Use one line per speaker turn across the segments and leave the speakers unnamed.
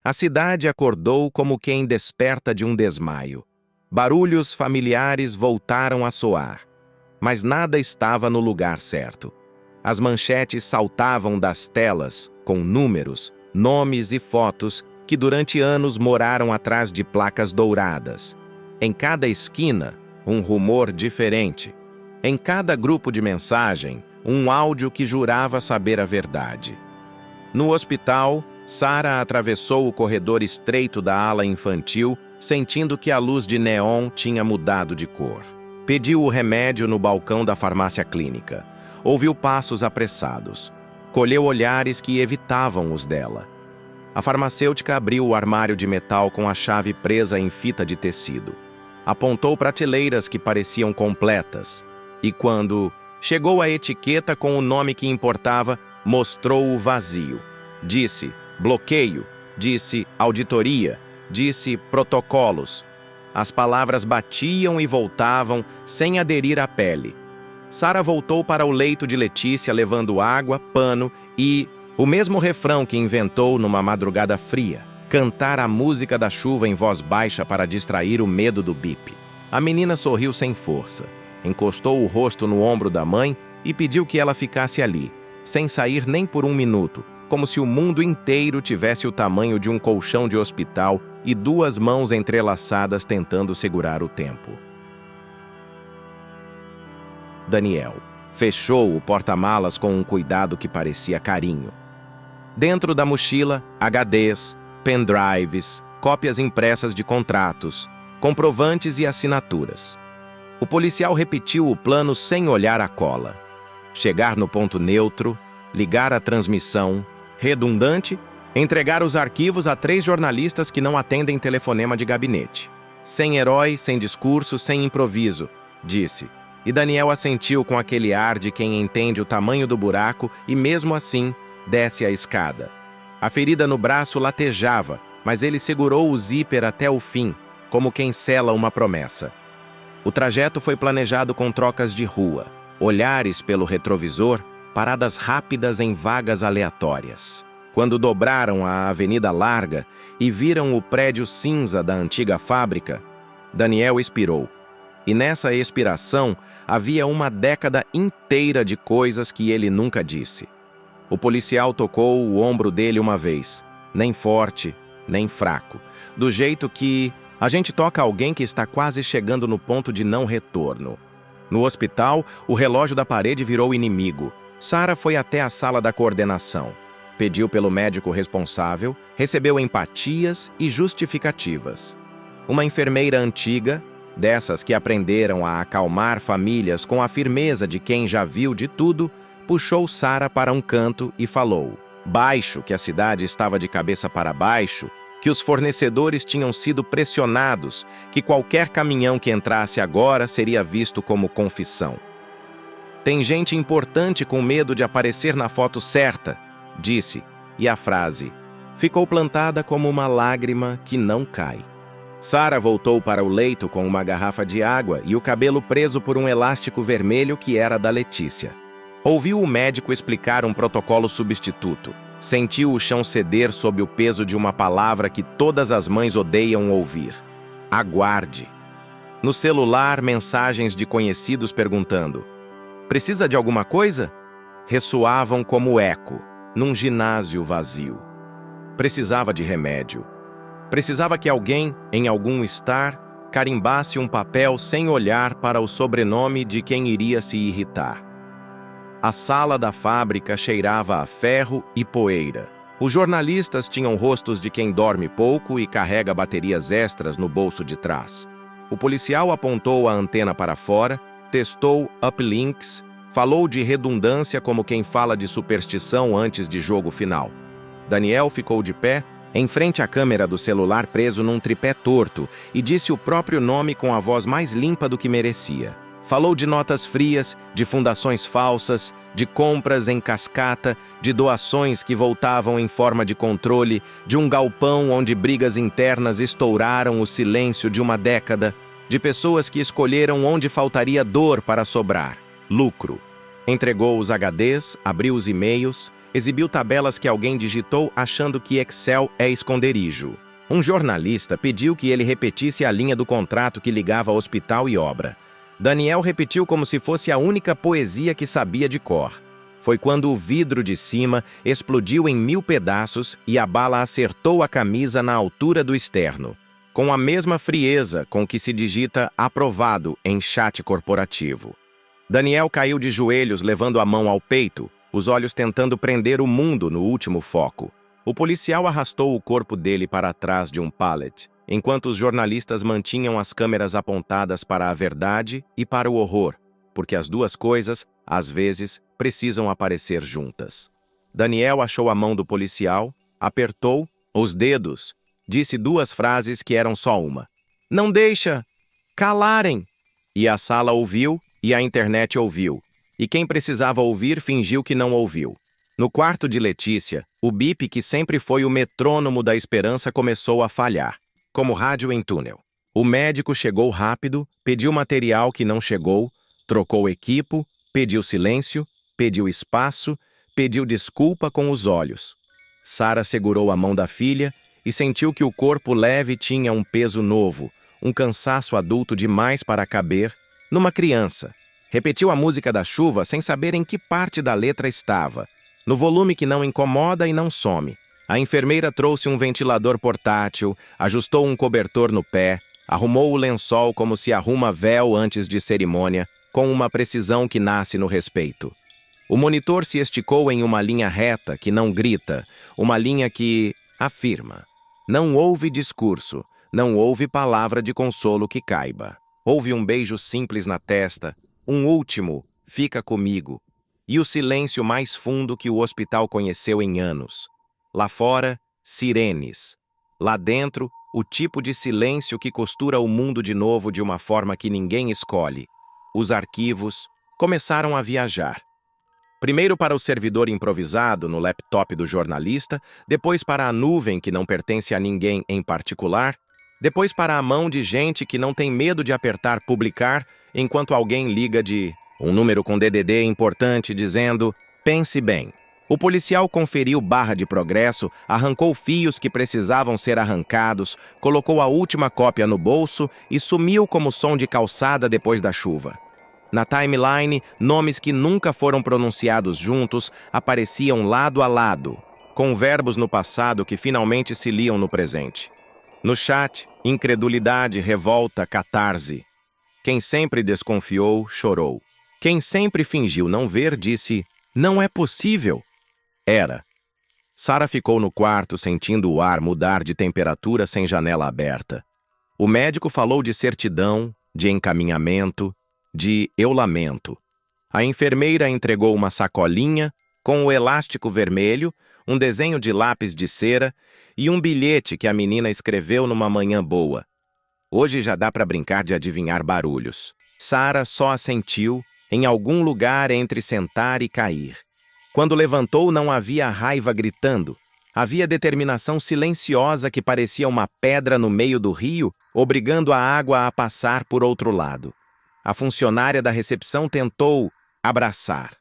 A cidade acordou como quem desperta de um desmaio. Barulhos familiares voltaram a soar, mas nada estava no lugar certo. As manchetes saltavam das telas, com números, nomes e fotos que durante anos moraram atrás de placas douradas. Em cada esquina, um rumor diferente. Em cada grupo de mensagem, um áudio que jurava saber a verdade. No hospital, Sarah atravessou o corredor estreito da ala infantil, sentindo que a luz de neon tinha mudado de cor. Pediu o remédio no balcão da farmácia clínica. Ouviu passos apressados. Colheu olhares que evitavam os dela. A farmacêutica abriu o armário de metal com a chave presa em fita de tecido. Apontou prateleiras que pareciam completas. E quando chegou à etiqueta com o nome que importava, mostrou o vazio. Disse bloqueio, disse auditoria, disse protocolos. As palavras batiam e voltavam sem aderir à pele. Sarah voltou para o leito de Letícia levando água, pano e o mesmo refrão que inventou numa madrugada fria. Cantar a música da chuva em voz baixa para distrair o medo do bip. A menina sorriu sem força. Encostou o rosto no ombro da mãe e pediu que ela ficasse ali, sem sair nem por um minuto, como se o mundo inteiro tivesse o tamanho de um colchão de hospital e duas mãos entrelaçadas tentando segurar o tempo. Daniel fechou o porta-malas com um cuidado que parecia carinho. Dentro da mochila, HDs, pendrives, cópias impressas de contratos, comprovantes e assinaturas. O policial repetiu o plano sem olhar a cola. Chegar no ponto neutro, ligar a transmissão, redundante, entregar os arquivos a 3 jornalistas que não atendem telefonema de gabinete. Sem herói, sem discurso, sem improviso, disse. E Daniel assentiu com aquele ar de quem entende o tamanho do buraco e, mesmo assim, desce a escada. A ferida no braço latejava, mas ele segurou o zíper até o fim, como quem sela uma promessa. O trajeto foi planejado com trocas de rua, olhares pelo retrovisor, paradas rápidas em vagas aleatórias. Quando dobraram a avenida larga e viram o prédio cinza da antiga fábrica, Daniel expirou. E nessa expiração havia uma década inteira de coisas que ele nunca disse. O policial tocou o ombro dele uma vez, nem forte, nem fraco, do jeito que a gente toca alguém que está quase chegando no ponto de não retorno. No hospital, o relógio da parede virou inimigo. Sarah foi até a sala da coordenação. Pediu pelo médico responsável, recebeu empatias e justificativas. Uma enfermeira antiga, dessas que aprenderam a acalmar famílias com a firmeza de quem já viu de tudo, puxou Sarah para um canto e falou, baixo, que a cidade estava de cabeça para baixo, que os fornecedores tinham sido pressionados, que qualquer caminhão que entrasse agora seria visto como confissão. Tem gente importante com medo de aparecer na foto certa, disse, e a frase ficou plantada como uma lágrima que não cai. Sarah voltou para o leito com uma garrafa de água e o cabelo preso por um elástico vermelho que era da Letícia. Ouviu o médico explicar um protocolo substituto. Sentiu o chão ceder sob o peso de uma palavra que todas as mães odeiam ouvir. Aguarde. No celular, mensagens de conhecidos perguntando: precisa de alguma coisa? Ressoavam como eco, num ginásio vazio. Precisava de remédio. Precisava que alguém, em algum estar, carimbasse um papel sem olhar para o sobrenome de quem iria se irritar. A sala da fábrica cheirava a ferro e poeira. Os jornalistas tinham rostos de quem dorme pouco e carrega baterias extras no bolso de trás. O policial apontou a antena para fora, testou uplinks, falou de redundância como quem fala de superstição antes de jogo final. Daniel ficou de pé, em frente à câmera do celular preso num tripé torto, e disse o próprio nome com a voz mais limpa do que merecia. Falou de notas frias, de fundações falsas, de compras em cascata, de doações que voltavam em forma de controle, de um galpão onde brigas internas estouraram o silêncio de uma década, de pessoas que escolheram onde faltaria dor para sobrar, lucro. Entregou os HDs, abriu os e-mails, exibiu tabelas que alguém digitou achando que Excel é esconderijo. Um jornalista pediu que ele repetisse a linha do contrato que ligava hospital e obra. Daniel repetiu como se fosse a única poesia que sabia de cor. Foi quando o vidro de cima explodiu em 1000 pedaços e a bala acertou a camisa na altura do externo, com a mesma frieza com que se digita aprovado em chat corporativo. Daniel caiu de joelhos levando a mão ao peito, os olhos tentando prender o mundo no último foco. O policial arrastou o corpo dele para trás de um pallet, enquanto os jornalistas mantinham as câmeras apontadas para a verdade e para o horror, porque as duas coisas, às vezes, precisam aparecer juntas. Daniel achou a mão do policial, apertou os dedos, disse 2 frases que eram só uma. "Não deixa! Calarem!" E a sala ouviu e a internet ouviu. E quem precisava ouvir fingiu que não ouviu. No quarto de Letícia, o bip que sempre foi o metrônomo da esperança começou a falhar, como rádio em túnel. O médico chegou rápido, pediu material que não chegou, trocou equipo, pediu silêncio, pediu espaço, pediu desculpa com os olhos. Sara segurou a mão da filha e sentiu que o corpo leve tinha um peso novo, um cansaço adulto demais para caber numa criança. Repetiu a música da chuva sem saber em que parte da letra estava, no volume que não incomoda e não some. A enfermeira trouxe um ventilador portátil, ajustou um cobertor no pé, arrumou o lençol como se arruma véu antes de cerimônia, com uma precisão que nasce no respeito. O monitor se esticou em uma linha reta que não grita, uma linha que afirma. Não houve discurso, não houve palavra de consolo que caiba. Houve um beijo simples na testa, um último, fica comigo, e o silêncio mais fundo que o hospital conheceu em anos. Lá fora, sirenes. Lá dentro, o tipo de silêncio que costura o mundo de novo de uma forma que ninguém escolhe. Os arquivos começaram a viajar. Primeiro para o servidor improvisado no laptop do jornalista, depois para a nuvem que não pertence a ninguém em particular, depois para a mão de gente que não tem medo de apertar publicar enquanto alguém liga de um número com DDD importante dizendo pense bem. O policial conferiu barra de progresso, arrancou fios que precisavam ser arrancados, colocou a última cópia no bolso e sumiu como som de calçada depois da chuva. Na timeline, nomes que nunca foram pronunciados juntos apareciam lado a lado, com verbos no passado que finalmente se liam no presente. No chat, incredulidade, revolta, catarse. Quem sempre desconfiou, chorou. Quem sempre fingiu não ver, disse, não é possível. Era. Sara ficou no quarto sentindo o ar mudar de temperatura sem janela aberta. O médico falou de certidão, de encaminhamento, de eu lamento. A enfermeira entregou uma sacolinha com o elástico vermelho, um desenho de lápis de cera e um bilhete que a menina escreveu numa manhã boa. Hoje já dá para brincar de adivinhar barulhos. Sara só assentiu em algum lugar entre sentar e cair. Quando levantou, não havia raiva gritando. Havia determinação silenciosa que parecia uma pedra no meio do rio, obrigando a água a passar por outro lado. A funcionária da recepção tentou abraçar.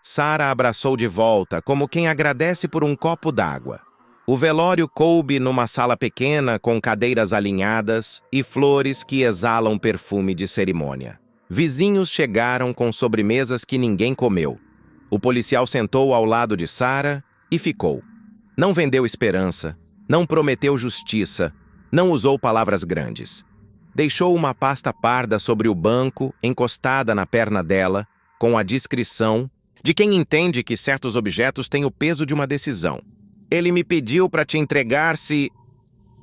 Sara abraçou de volta, como quem agradece por um copo d'água. O velório coube numa sala pequena com cadeiras alinhadas e flores que exalam perfume de cerimônia. Vizinhos chegaram com sobremesas que ninguém comeu. O policial sentou ao lado de Sara e ficou. Não vendeu esperança, não prometeu justiça, não usou palavras grandes. Deixou uma pasta parda sobre o banco, encostada na perna dela, com a discrição de quem entende que certos objetos têm o peso de uma decisão. Ele me pediu para te entregar se...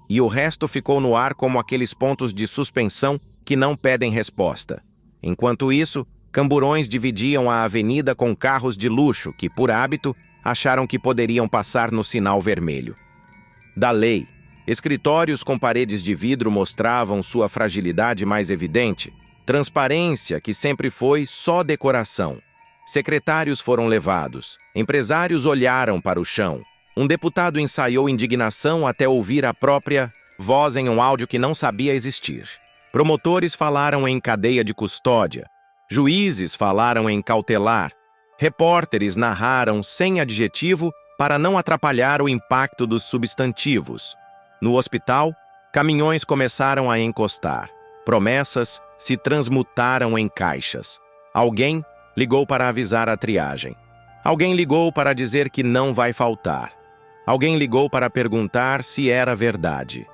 E o resto ficou no ar como aqueles pontos de suspensão que não pedem resposta. Enquanto isso, camburões dividiam a avenida com carros de luxo que, por hábito, acharam que poderiam passar no sinal vermelho. Da lei, escritórios com paredes de vidro mostravam sua fragilidade mais evidente, transparência que sempre foi só decoração. Secretários foram levados, empresários olharam para o chão. Um deputado ensaiou indignação até ouvir a própria voz em um áudio que não sabia existir. Promotores falaram em cadeia de custódia. Juízes falaram em cautelar. Repórteres narraram sem adjetivo para não atrapalhar o impacto dos substantivos. No hospital, caminhões começaram a encostar. Promessas se transmutaram em caixas. Alguém ligou para avisar a triagem. Alguém ligou para dizer que não vai faltar. Alguém ligou para perguntar se era verdade.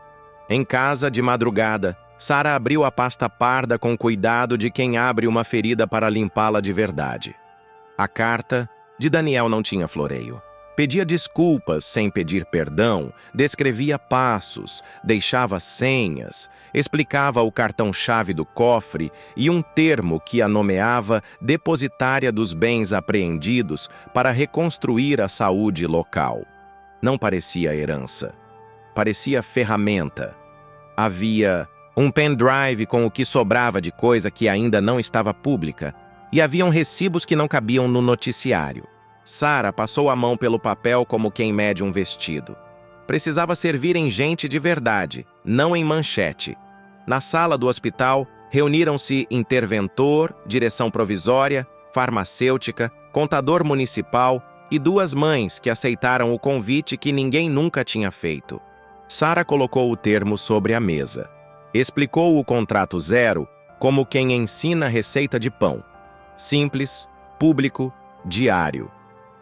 Em casa, de madrugada, Sara abriu a pasta parda com cuidado de quem abre uma ferida para limpá-la de verdade. A carta de Daniel não tinha floreio. Pedia desculpas sem pedir perdão, descrevia passos, deixava senhas, explicava o cartão-chave do cofre e um termo que a nomeava depositária dos bens apreendidos para reconstruir a saúde local. Não parecia herança. Parecia ferramenta. Havia um pendrive com o que sobrava de coisa que ainda não estava pública e haviam recibos que não cabiam no noticiário. Sara passou a mão pelo papel como quem mede um vestido. Precisava servir em gente de verdade, não em manchete. Na sala do hospital, reuniram-se interventor, direção provisória, farmacêutica, contador municipal e duas mães que aceitaram o convite que ninguém nunca tinha feito. Sara colocou o termo sobre a mesa. Explicou o contrato zero como quem ensina receita de pão. Simples, público, diário.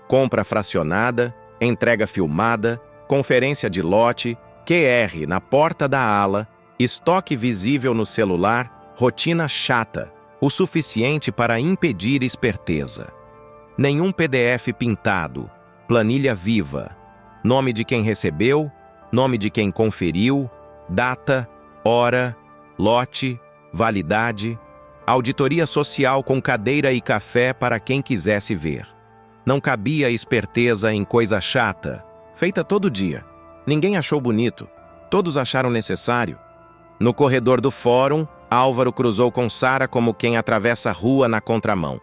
Compra fracionada, entrega filmada, conferência de lote, QR na porta da ala, estoque visível no celular, rotina chata, o suficiente para impedir esperteza. Nenhum PDF pintado, planilha viva, nome de quem recebeu, nome de quem conferiu, data, hora, lote, validade, auditoria social com cadeira e café para quem quisesse ver. Não cabia esperteza em coisa chata, feita todo dia. Ninguém achou bonito, todos acharam necessário. No corredor do fórum, Álvaro cruzou com Sara como quem atravessa a rua na contramão.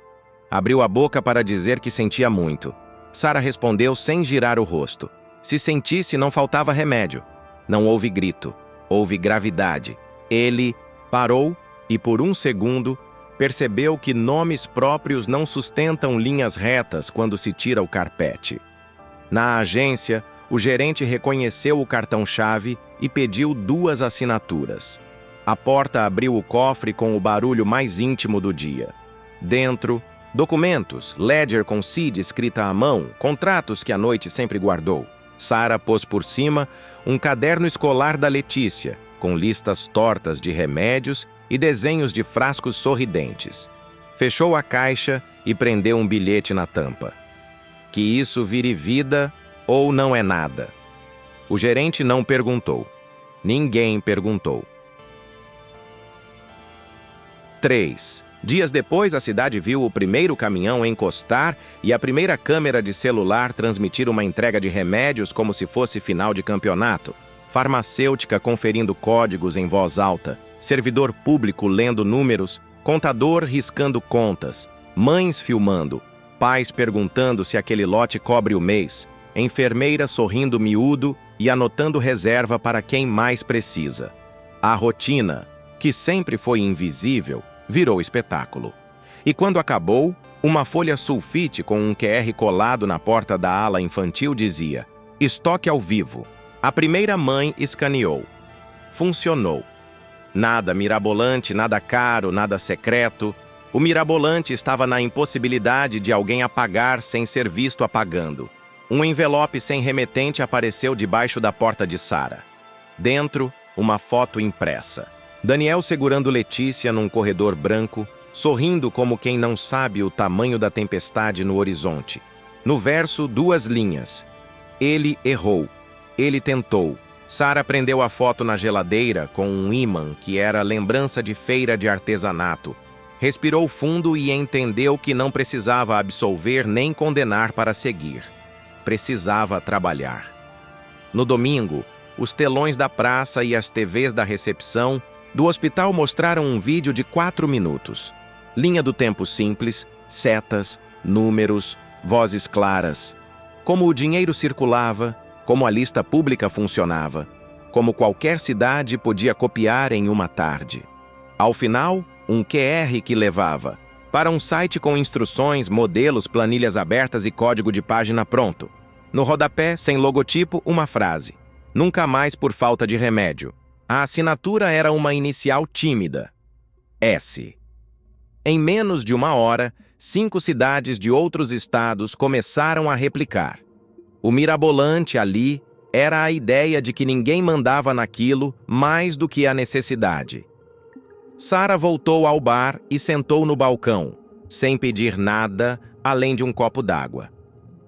Abriu a boca para dizer que sentia muito. Sara respondeu sem girar o rosto. Se sentisse, não faltava remédio. Não houve grito, houve gravidade. Ele parou e, por um segundo, percebeu que nomes próprios não sustentam linhas retas quando se tira o carpete. Na agência, o gerente reconheceu o cartão-chave e pediu 2 assinaturas. A porta abriu o cofre com o barulho mais íntimo do dia. Dentro, documentos, ledger com CID escrita à mão, contratos que a noite sempre guardou. Sara pôs por cima um caderno escolar da Letícia, com listas tortas de remédios e desenhos de frascos sorridentes. Fechou a caixa e prendeu um bilhete na tampa. Que isso vire vida ou não é nada. O gerente não perguntou. Ninguém perguntou. 3. Dias depois, a cidade viu o primeiro caminhão encostar e a primeira câmera de celular transmitir uma entrega de remédios como se fosse final de campeonato. Farmacêutica conferindo códigos em voz alta. Servidor público lendo números, contador riscando contas, mães filmando, pais perguntando se aquele lote cobre o mês, enfermeira sorrindo miúdo e anotando reserva para quem mais precisa. A rotina, que sempre foi invisível, virou espetáculo. E quando acabou, uma folha sulfite com um QR colado na porta da ala infantil dizia: estoque ao vivo. A primeira mãe escaneou. Funcionou. Nada mirabolante, nada caro, nada secreto. O mirabolante estava na impossibilidade de alguém apagar sem ser visto apagando. Um envelope sem remetente apareceu debaixo da porta de Sara. Dentro, uma foto impressa. Daniel segurando Letícia num corredor branco, sorrindo como quem não sabe o tamanho da tempestade no horizonte. No verso, 2 linhas. Ele errou. Ele tentou. Sara prendeu a foto na geladeira com um ímã que era lembrança de feira de artesanato. Respirou fundo e entendeu que não precisava absolver nem condenar para seguir. Precisava trabalhar. No domingo, os telões da praça e as TVs da recepção do hospital mostraram um vídeo de 4 minutos. Linha do tempo simples, setas, números, vozes claras. Como o dinheiro circulava, como a lista pública funcionava, como qualquer cidade podia copiar em uma tarde. Ao final, um QR que levava para um site com instruções, modelos, planilhas abertas e código de página pronto. No rodapé, sem logotipo, uma frase: nunca mais por falta de remédio. A assinatura era uma inicial tímida: S. Em menos de uma hora, 5 cidades de outros estados começaram a replicar. O mirabolante ali era a ideia de que ninguém mandava naquilo mais do que a necessidade. Sara voltou ao bar e sentou no balcão, sem pedir nada além de um copo d'água.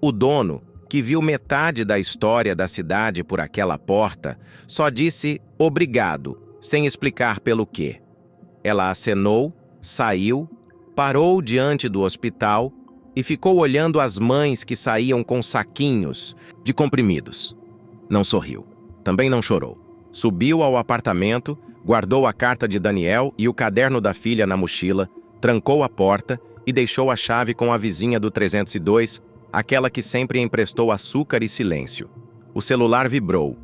O dono, que viu metade da história da cidade por aquela porta, só disse obrigado, sem explicar pelo quê. Ela acenou, saiu, parou diante do hospital e ficou olhando as mães que saíam com saquinhos de comprimidos. Não sorriu. Também não chorou. Subiu ao apartamento, guardou a carta de Daniel e o caderno da filha na mochila, trancou a porta e deixou a chave com a vizinha do 302, aquela que sempre emprestou açúcar e silêncio. O celular vibrou.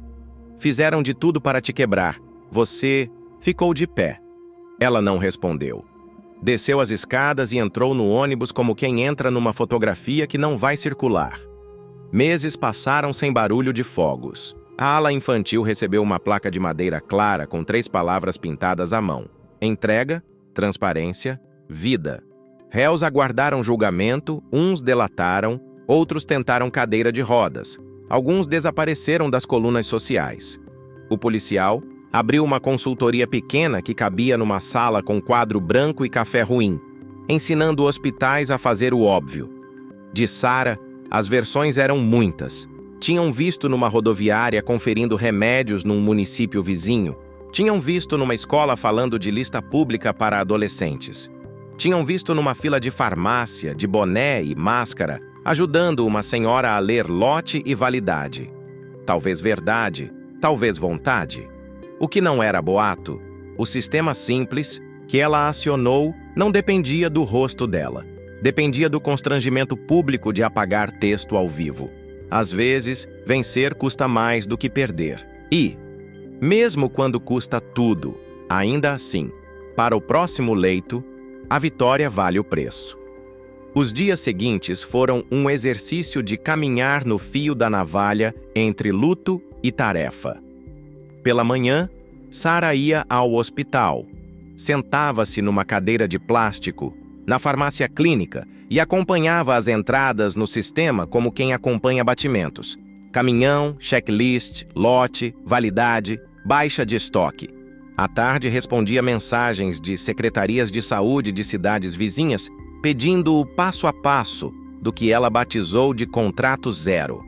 Fizeram de tudo para te quebrar. Você ficou de pé. Ela não respondeu. Desceu as escadas e entrou no ônibus como quem entra numa fotografia que não vai circular. Meses passaram sem barulho de fogos. A ala infantil recebeu uma placa de madeira clara com 3 palavras pintadas à mão: entrega, transparência, vida. Réus aguardaram julgamento, uns delataram, outros tentaram cadeira de rodas. Alguns desapareceram das colunas sociais. O policial abriu uma consultoria pequena que cabia numa sala com quadro branco e café ruim, ensinando hospitais a fazer o óbvio. De Sara, as versões eram muitas. Tinham visto numa rodoviária conferindo remédios num município vizinho. Tinham visto numa escola falando de lista pública para adolescentes. Tinham visto numa fila de farmácia, de boné e máscara, ajudando uma senhora a ler lote e validade. Talvez verdade, talvez vontade. O que não era boato, o sistema simples que ela acionou não dependia do rosto dela. Dependia do constrangimento público de apagar texto ao vivo. Às vezes, vencer custa mais do que perder. E, mesmo quando custa tudo, ainda assim, para o próximo leito, a vitória vale o preço. Os dias seguintes foram um exercício de caminhar no fio da navalha entre luto e tarefa. Pela manhã, Sara ia ao hospital. Sentava-se numa cadeira de plástico, na farmácia clínica, e acompanhava as entradas no sistema como quem acompanha batimentos. Caminhão, checklist, lote, validade, baixa de estoque. À tarde respondia mensagens de secretarias de saúde de cidades vizinhas pedindo o passo a passo do que ela batizou de contrato zero.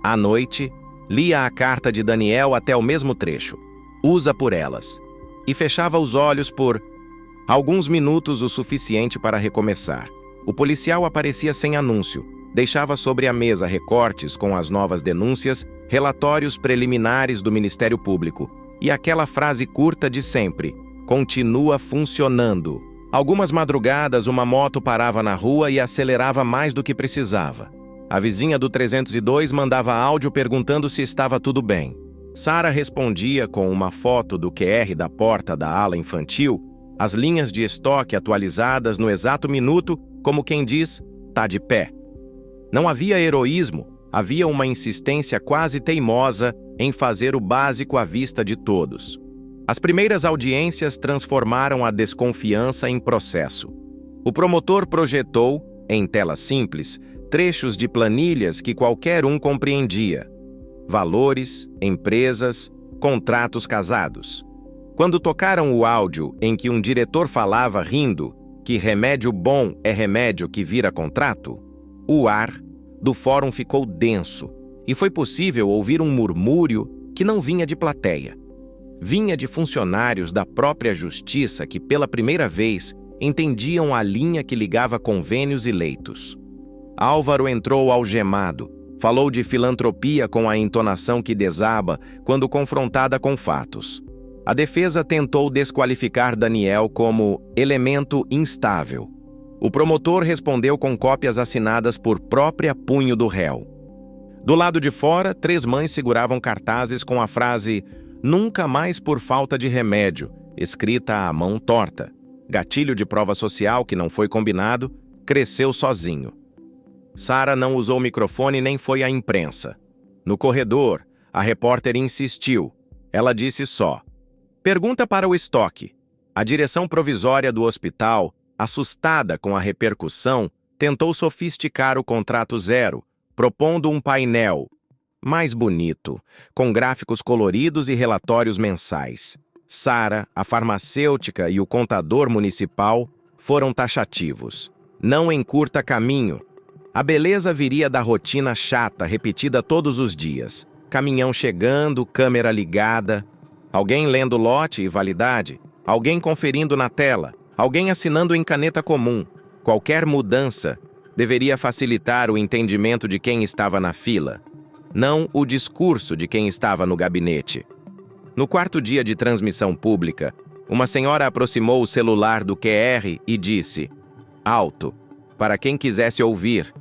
À noite, lia a carta de Daniel até o mesmo trecho. Usa por elas. E fechava os olhos por alguns minutos, o suficiente para recomeçar. O policial aparecia sem anúncio. Deixava sobre a mesa recortes com as novas denúncias, relatórios preliminares do Ministério Público e aquela frase curta de sempre: continua funcionando. Algumas madrugadas, uma moto parava na rua e acelerava mais do que precisava. A vizinha do 302 mandava áudio perguntando se estava tudo bem. Sara respondia com uma foto do QR da porta da ala infantil, as linhas de estoque atualizadas no exato minuto, como quem diz, tá de pé. Não havia heroísmo, havia uma insistência quase teimosa em fazer o básico à vista de todos. As primeiras audiências transformaram a desconfiança em processo. O promotor projetou, em tela simples, trechos de planilhas que qualquer um compreendia. Valores, empresas, contratos casados. Quando tocaram o áudio em que um diretor falava rindo que remédio bom é remédio que vira contrato, o ar do fórum ficou denso e foi possível ouvir um murmúrio que não vinha de plateia. Vinha de funcionários da própria justiça que, pela primeira vez, entendiam a linha que ligava convênios e leitos. Álvaro entrou algemado, falou de filantropia com a entonação que desaba quando confrontada com fatos. A defesa tentou desqualificar Daniel como elemento instável. O promotor respondeu com cópias assinadas por própria punho do réu. Do lado de fora, 3 mães seguravam cartazes com a frase "Nunca mais por falta de remédio", escrita à mão torta. gatilho de prova social que não foi combinado, cresceu sozinho. Sara não usou o microfone nem foi à imprensa. No corredor, a repórter insistiu. Ela disse só: "Pergunta para o estoque." A direção provisória do hospital, assustada com a repercussão, tentou sofisticar o contrato zero, propondo um painel mais bonito, com gráficos coloridos e relatórios mensais. Sara, a farmacêutica e o contador municipal foram taxativos. Não encurta caminho. A beleza viria da rotina chata, repetida todos os dias. Caminhão chegando, câmera ligada, alguém lendo lote e validade, alguém conferindo na tela, alguém assinando em caneta comum. Qualquer mudança deveria facilitar o entendimento de quem estava na fila, não o discurso de quem estava no gabinete. No quarto dia de transmissão pública, uma senhora aproximou o celular do QR e disse, alto, para quem quisesse ouvir,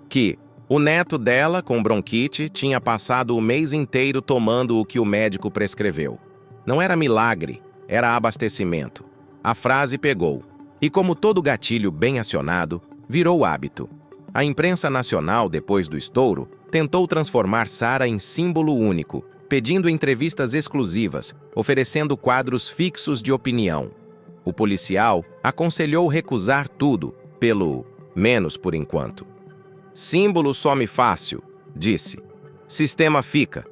que o neto dela, com bronquite, tinha passado o mês inteiro tomando o que o médico prescreveu. Não era milagre, era abastecimento. A frase pegou, e como todo gatilho bem acionado, virou hábito. A imprensa nacional, depois do estouro, tentou transformar Sara em símbolo único, pedindo entrevistas exclusivas, oferecendo quadros fixos de opinião. O policial aconselhou recusar tudo, pelo menos por enquanto. Símbolo some fácil, disse. Sistema fica.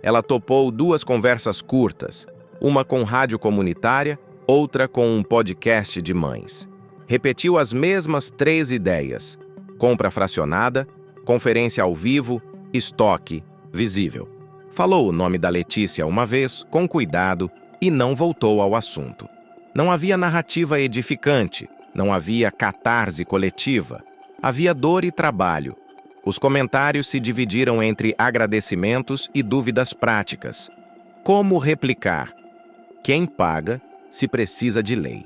Ela topou 2 conversas curtas, uma com rádio comunitária, outra com um podcast de mães. Repetiu as mesmas 3 ideias: compra fracionada, conferência ao vivo, estoque visível. Falou o nome da Letícia uma vez, com cuidado, e não voltou ao assunto. Não havia narrativa edificante, não havia catarse coletiva. Havia dor e trabalho. Os comentários se dividiram entre agradecimentos e dúvidas práticas. Como replicar? Quem paga se precisa de lei?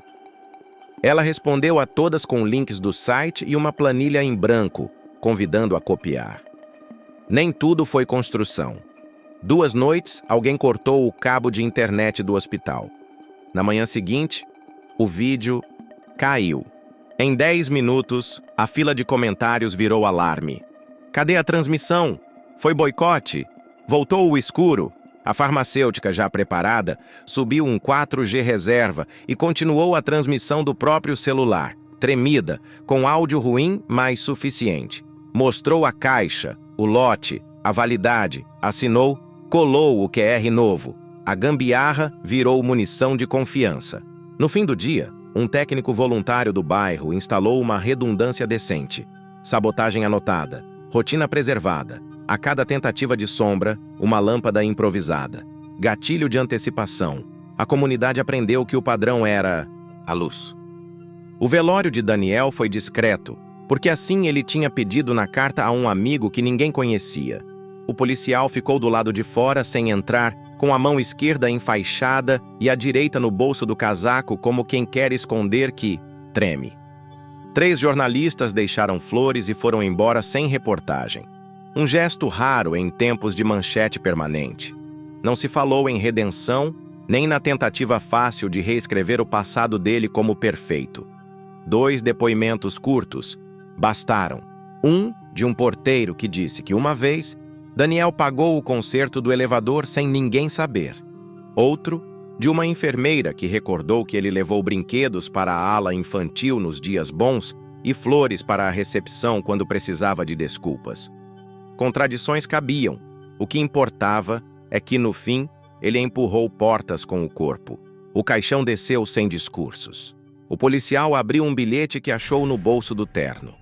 Ela respondeu a todas com links do site e uma planilha em branco, convidando a copiar. Nem tudo foi construção. 2 noites, alguém cortou o cabo de internet do hospital. Na manhã seguinte, o vídeo caiu. Em 10 minutos, a fila de comentários virou alarme. Cadê a transmissão? Foi boicote? Voltou o escuro? A farmacêutica, já preparada, subiu um 4G reserva e continuou a transmissão do próprio celular, tremida, com áudio ruim, mas suficiente. Mostrou a caixa, o lote, a validade, assinou, colou o QR novo. A gambiarra virou munição de confiança. No fim do dia, um técnico voluntário do bairro instalou uma redundância decente. Sabotagem anotada, rotina preservada. A cada tentativa de sombra, uma lâmpada improvisada. Gatilho de antecipação. A comunidade aprendeu que o padrão era a luz. O velório de Daniel foi discreto, porque assim ele tinha pedido na carta a um amigo que ninguém conhecia. O policial ficou do lado de fora sem entrar, com a mão esquerda enfaixada e a direita no bolso do casaco, como quem quer esconder que treme. 3 jornalistas deixaram flores e foram embora sem reportagem. Um gesto raro em tempos de manchete permanente. Não se falou em redenção, nem na tentativa fácil de reescrever o passado dele como perfeito. 2 depoimentos curtos bastaram. Um de um porteiro que disse que uma vez Daniel pagou o conserto do elevador sem ninguém saber. Outro de uma enfermeira que recordou que ele levou brinquedos para a ala infantil nos dias bons e flores para a recepção quando precisava de desculpas. Contradições cabiam. O que importava é que, no fim, ele empurrou portas com o corpo. O caixão desceu sem discursos. O policial abriu um bilhete que achou no bolso do terno.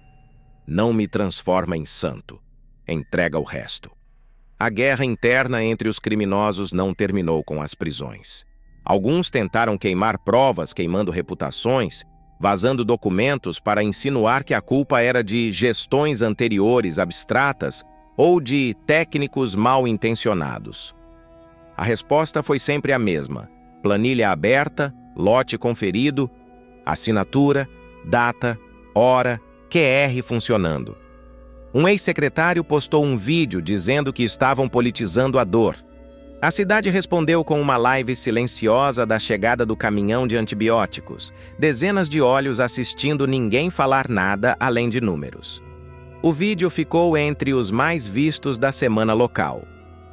Não me transforma em santo. Entrega o resto. A guerra interna entre os criminosos não terminou com as prisões. Alguns tentaram queimar provas, queimando reputações, vazando documentos para insinuar que a culpa era de gestões anteriores abstratas ou de técnicos mal intencionados. A resposta foi sempre a mesma: planilha aberta, lote conferido, assinatura, data, hora, QR funcionando. Um ex-secretário postou um vídeo dizendo que estavam politizando a dor. A cidade respondeu com uma live silenciosa da chegada do caminhão de antibióticos, dezenas de olhos assistindo ninguém falar nada além de números. O vídeo ficou entre os mais vistos da semana local.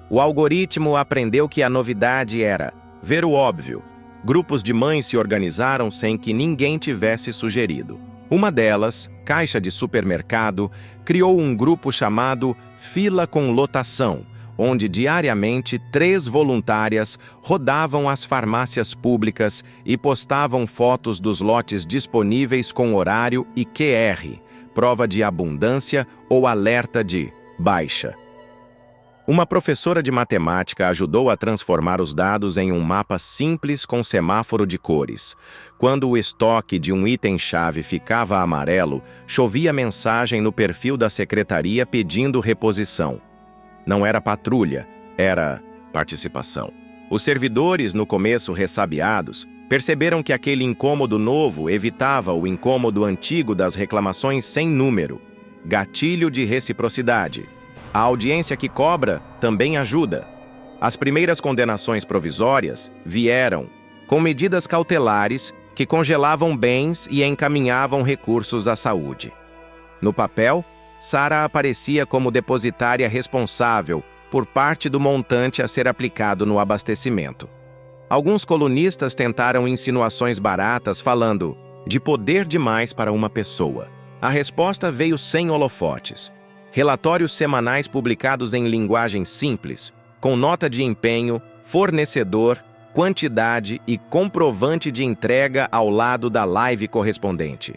O algoritmo aprendeu que a novidade era ver o óbvio. Grupos de mães se organizaram sem que ninguém tivesse sugerido. Uma delas, caixa de supermercado, criou um grupo chamado Fila com Lotação, onde diariamente 3 voluntárias rodavam as farmácias públicas e postavam fotos dos lotes disponíveis com horário e QR, prova de abundância ou alerta de baixa. Uma professora de matemática ajudou a transformar os dados em um mapa simples com semáforo de cores. Quando o estoque de um item-chave ficava amarelo, chovia mensagem no perfil da secretaria pedindo reposição. Não era patrulha, era participação. Os servidores, no começo ressabiados, perceberam que aquele incômodo novo evitava o incômodo antigo das reclamações sem número. Gatilho de reciprocidade. A audiência que cobra também ajuda. As primeiras condenações provisórias vieram com medidas cautelares que congelavam bens e encaminhavam recursos à saúde. No papel, Sara aparecia como depositária responsável por parte do montante a ser aplicado no abastecimento. Alguns colunistas tentaram insinuações baratas falando de poder demais para uma pessoa. A resposta veio sem holofotes. Relatórios semanais publicados em linguagem simples, com nota de empenho, fornecedor, quantidade e comprovante de entrega ao lado da live correspondente.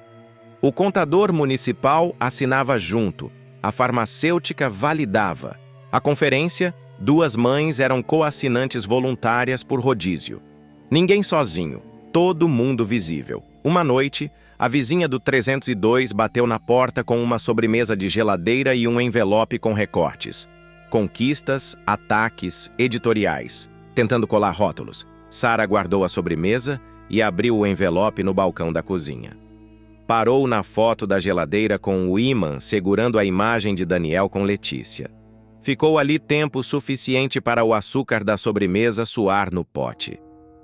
O contador municipal assinava junto, a farmacêutica validava. A conferência, 2 mães eram coassinantes voluntárias por rodízio. Ninguém sozinho, todo mundo visível. Uma noite, a vizinha do 302 bateu na porta com uma sobremesa de geladeira e um envelope com recortes. Conquistas, ataques, editoriais. Tentando colar rótulos, Sara guardou a sobremesa e abriu o envelope no balcão da cozinha. Parou na foto da geladeira com o ímã segurando a imagem de Daniel com Letícia. Ficou ali tempo suficiente para o açúcar da sobremesa suar no pote.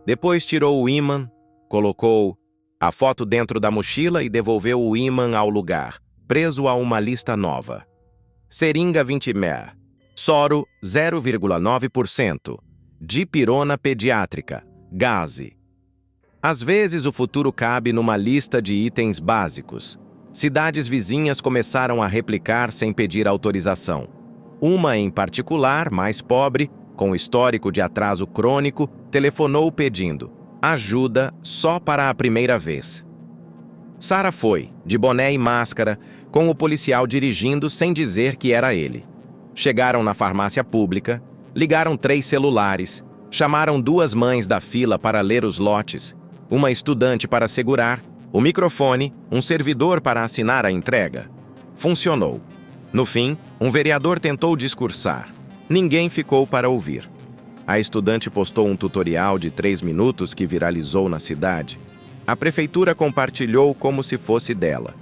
Depois tirou o ímã, colocou a foto dentro da mochila e devolveu o ímã ao lugar, preso a uma lista nova. Seringa 20 ml, soro 0,9%, dipirona pediátrica, gaze. Às vezes o futuro cabe numa lista de itens básicos. Cidades vizinhas começaram a replicar sem pedir autorização. Uma em particular, mais pobre, com histórico de atraso crônico, telefonou pedindo ajuda só para a primeira vez. Sara foi, de boné e máscara, com o policial dirigindo sem dizer que era ele. Chegaram na farmácia pública, ligaram 3 celulares, chamaram 2 mães da fila para ler os lotes, uma estudante para segurar, o microfone, um servidor para assinar a entrega. Funcionou. No fim, um vereador tentou discursar. Ninguém ficou para ouvir. A estudante postou um tutorial de 3 minutos que viralizou na cidade. A prefeitura compartilhou como se fosse dela.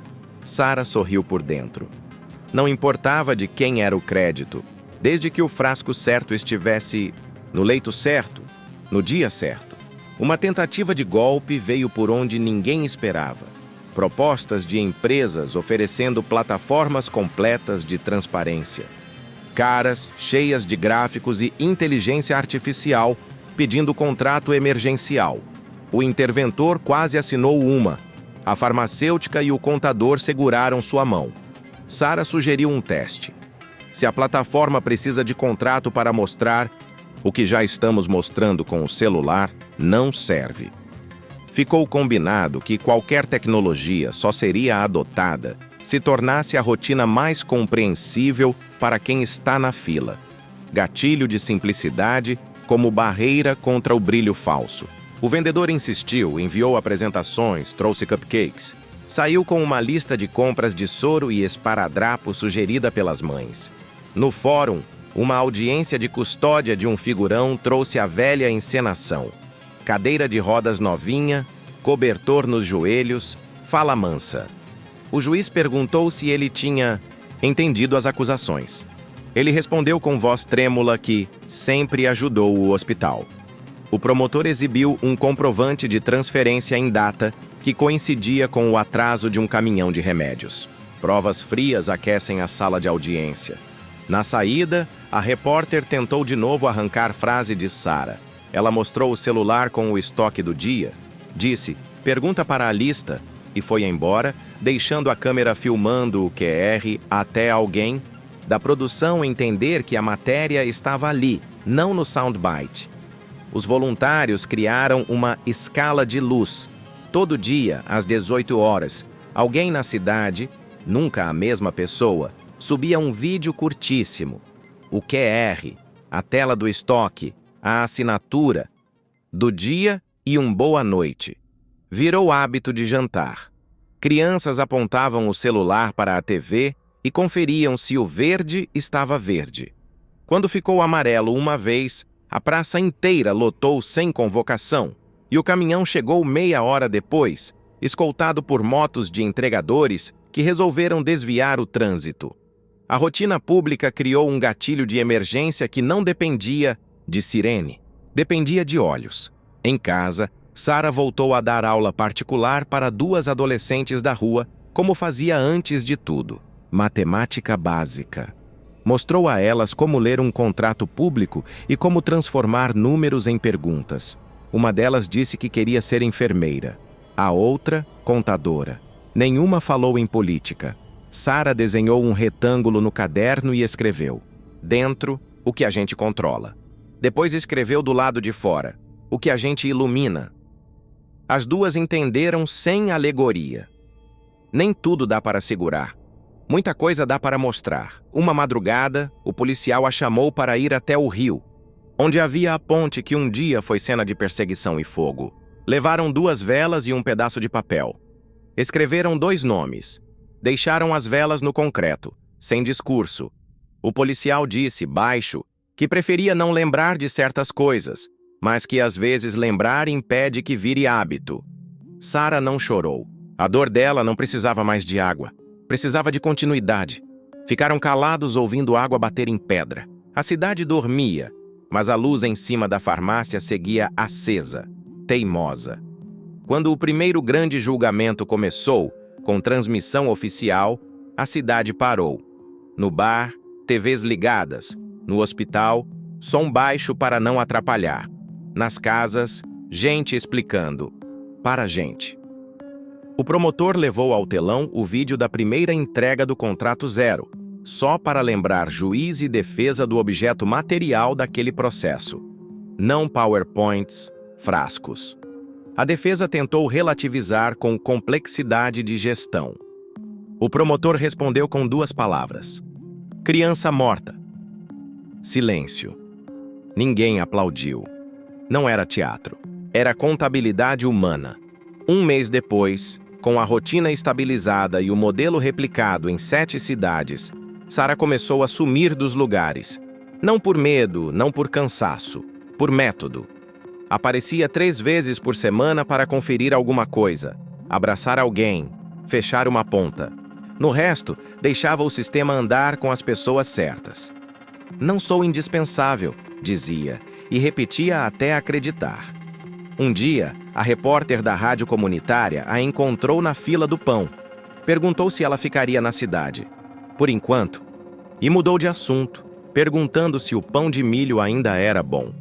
Sara sorriu por dentro. Não importava de quem era o crédito, desde que o frasco certo estivesse no leito certo, no dia certo. Uma tentativa de golpe veio por onde ninguém esperava. Propostas de empresas oferecendo plataformas completas de transparência. Caras cheias de gráficos e inteligência artificial pedindo contrato emergencial. O interventor quase assinou uma. A farmacêutica e o contador seguraram sua mão. Sara sugeriu um teste. Se a plataforma precisa de contrato para mostrar o que já estamos mostrando com o celular, não serve. Ficou combinado que qualquer tecnologia só seria adotada se tornasse a rotina mais compreensível para quem está na fila. Gatilho de simplicidade como barreira contra o brilho falso. O vendedor insistiu, enviou apresentações, trouxe cupcakes. Saiu com uma lista de compras de soro e esparadrapo sugerida pelas mães. No fórum, uma audiência de custódia de um figurão trouxe a velha encenação. Cadeira de rodas novinha, cobertor nos joelhos, fala mansa. O juiz perguntou se ele tinha entendido as acusações. Ele respondeu com voz trêmula que sempre ajudou o hospital. O promotor exibiu um comprovante de transferência em data que coincidia com o atraso de um caminhão de remédios. Provas frias aquecem a sala de audiência. Na saída, a repórter tentou de novo arrancar frase de Sarah. Ela mostrou o celular com o estoque do dia, disse, pergunta para a lista, e foi embora, deixando a câmera filmando o QR até alguém da produção entender que a matéria estava ali, não no soundbite. Os voluntários criaram uma escala de luz. Todo dia, às 18 horas, alguém na cidade, nunca a mesma pessoa, subia um vídeo curtíssimo. O QR, a tela do estoque, a assinatura, do dia e um boa noite. Virou hábito de jantar. Crianças apontavam o celular para a TV e conferiam se o verde estava verde. Quando ficou amarelo uma vez, a praça inteira lotou sem convocação e o caminhão chegou meia hora depois, escoltado por motos de entregadores que resolveram desviar o trânsito. A rotina pública criou um gatilho de emergência que não dependia de sirene, dependia de olhos. Em casa, Sarah voltou a dar aula particular para 2 adolescentes da rua, como fazia antes de tudo. Matemática básica. Mostrou a elas como ler um contrato público e como transformar números em perguntas. Uma delas disse que queria ser enfermeira. A outra, contadora. Nenhuma falou em política. Sarah desenhou um retângulo no caderno e escreveu: dentro, o que a gente controla. Depois escreveu do lado de fora: o que a gente ilumina. As duas entenderam sem alegoria. Nem tudo dá para segurar. Muita coisa dá para mostrar. Uma madrugada, o policial a chamou para ir até o rio, onde havia a ponte que um dia foi cena de perseguição e fogo. Levaram 2 velas e um pedaço de papel. Escreveram 2 nomes. Deixaram as velas no concreto, sem discurso. O policial disse, baixo, que preferia não lembrar de certas coisas, mas que às vezes lembrar impede que vire hábito. Sarah não chorou. A dor dela não precisava mais de água. Precisava de continuidade. Ficaram calados ouvindo água bater em pedra. A cidade dormia, mas a luz em cima da farmácia seguia acesa, teimosa. Quando o primeiro grande julgamento começou, com transmissão oficial, a cidade parou. No bar, TVs ligadas. No hospital, som baixo para não atrapalhar. Nas casas, gente explicando. Para gente. O promotor levou ao telão o vídeo da primeira entrega do contrato zero, só para lembrar juiz e defesa do objeto material daquele processo. Não PowerPoints, frascos. A defesa tentou relativizar com complexidade de gestão. O promotor respondeu com 2 palavras. Criança morta. Silêncio. Ninguém aplaudiu. Não era teatro. Era contabilidade humana. 1 mês depois, com a rotina estabilizada e o modelo replicado em 7 cidades, Sarah começou a sumir dos lugares. Não por medo, não por cansaço, por método. Aparecia 3 vezes por semana para conferir alguma coisa, abraçar alguém, fechar uma ponta. No resto, deixava o sistema andar com as pessoas certas. Não sou indispensável, dizia, e repetia até acreditar. Um dia, a repórter da rádio comunitária a encontrou na fila do pão. Perguntou se ela ficaria na cidade. Por enquanto. E mudou de assunto, perguntando se o pão de milho ainda era bom.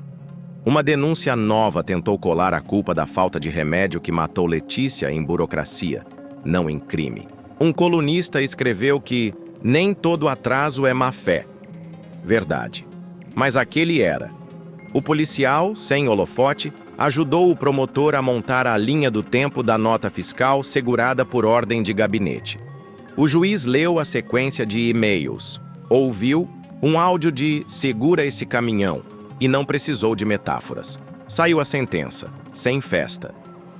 Uma denúncia nova tentou colar a culpa da falta de remédio que matou Letícia em burocracia, não em crime. Um colunista escreveu que nem todo atraso é má fé. Verdade. Mas aquele era. O policial, sem holofote, ajudou o promotor a montar a linha do tempo da nota fiscal segurada por ordem de gabinete. O juiz leu a sequência de e-mails, ouviu um áudio de "segura esse caminhão" e não precisou de metáforas. Saiu a sentença, sem festa.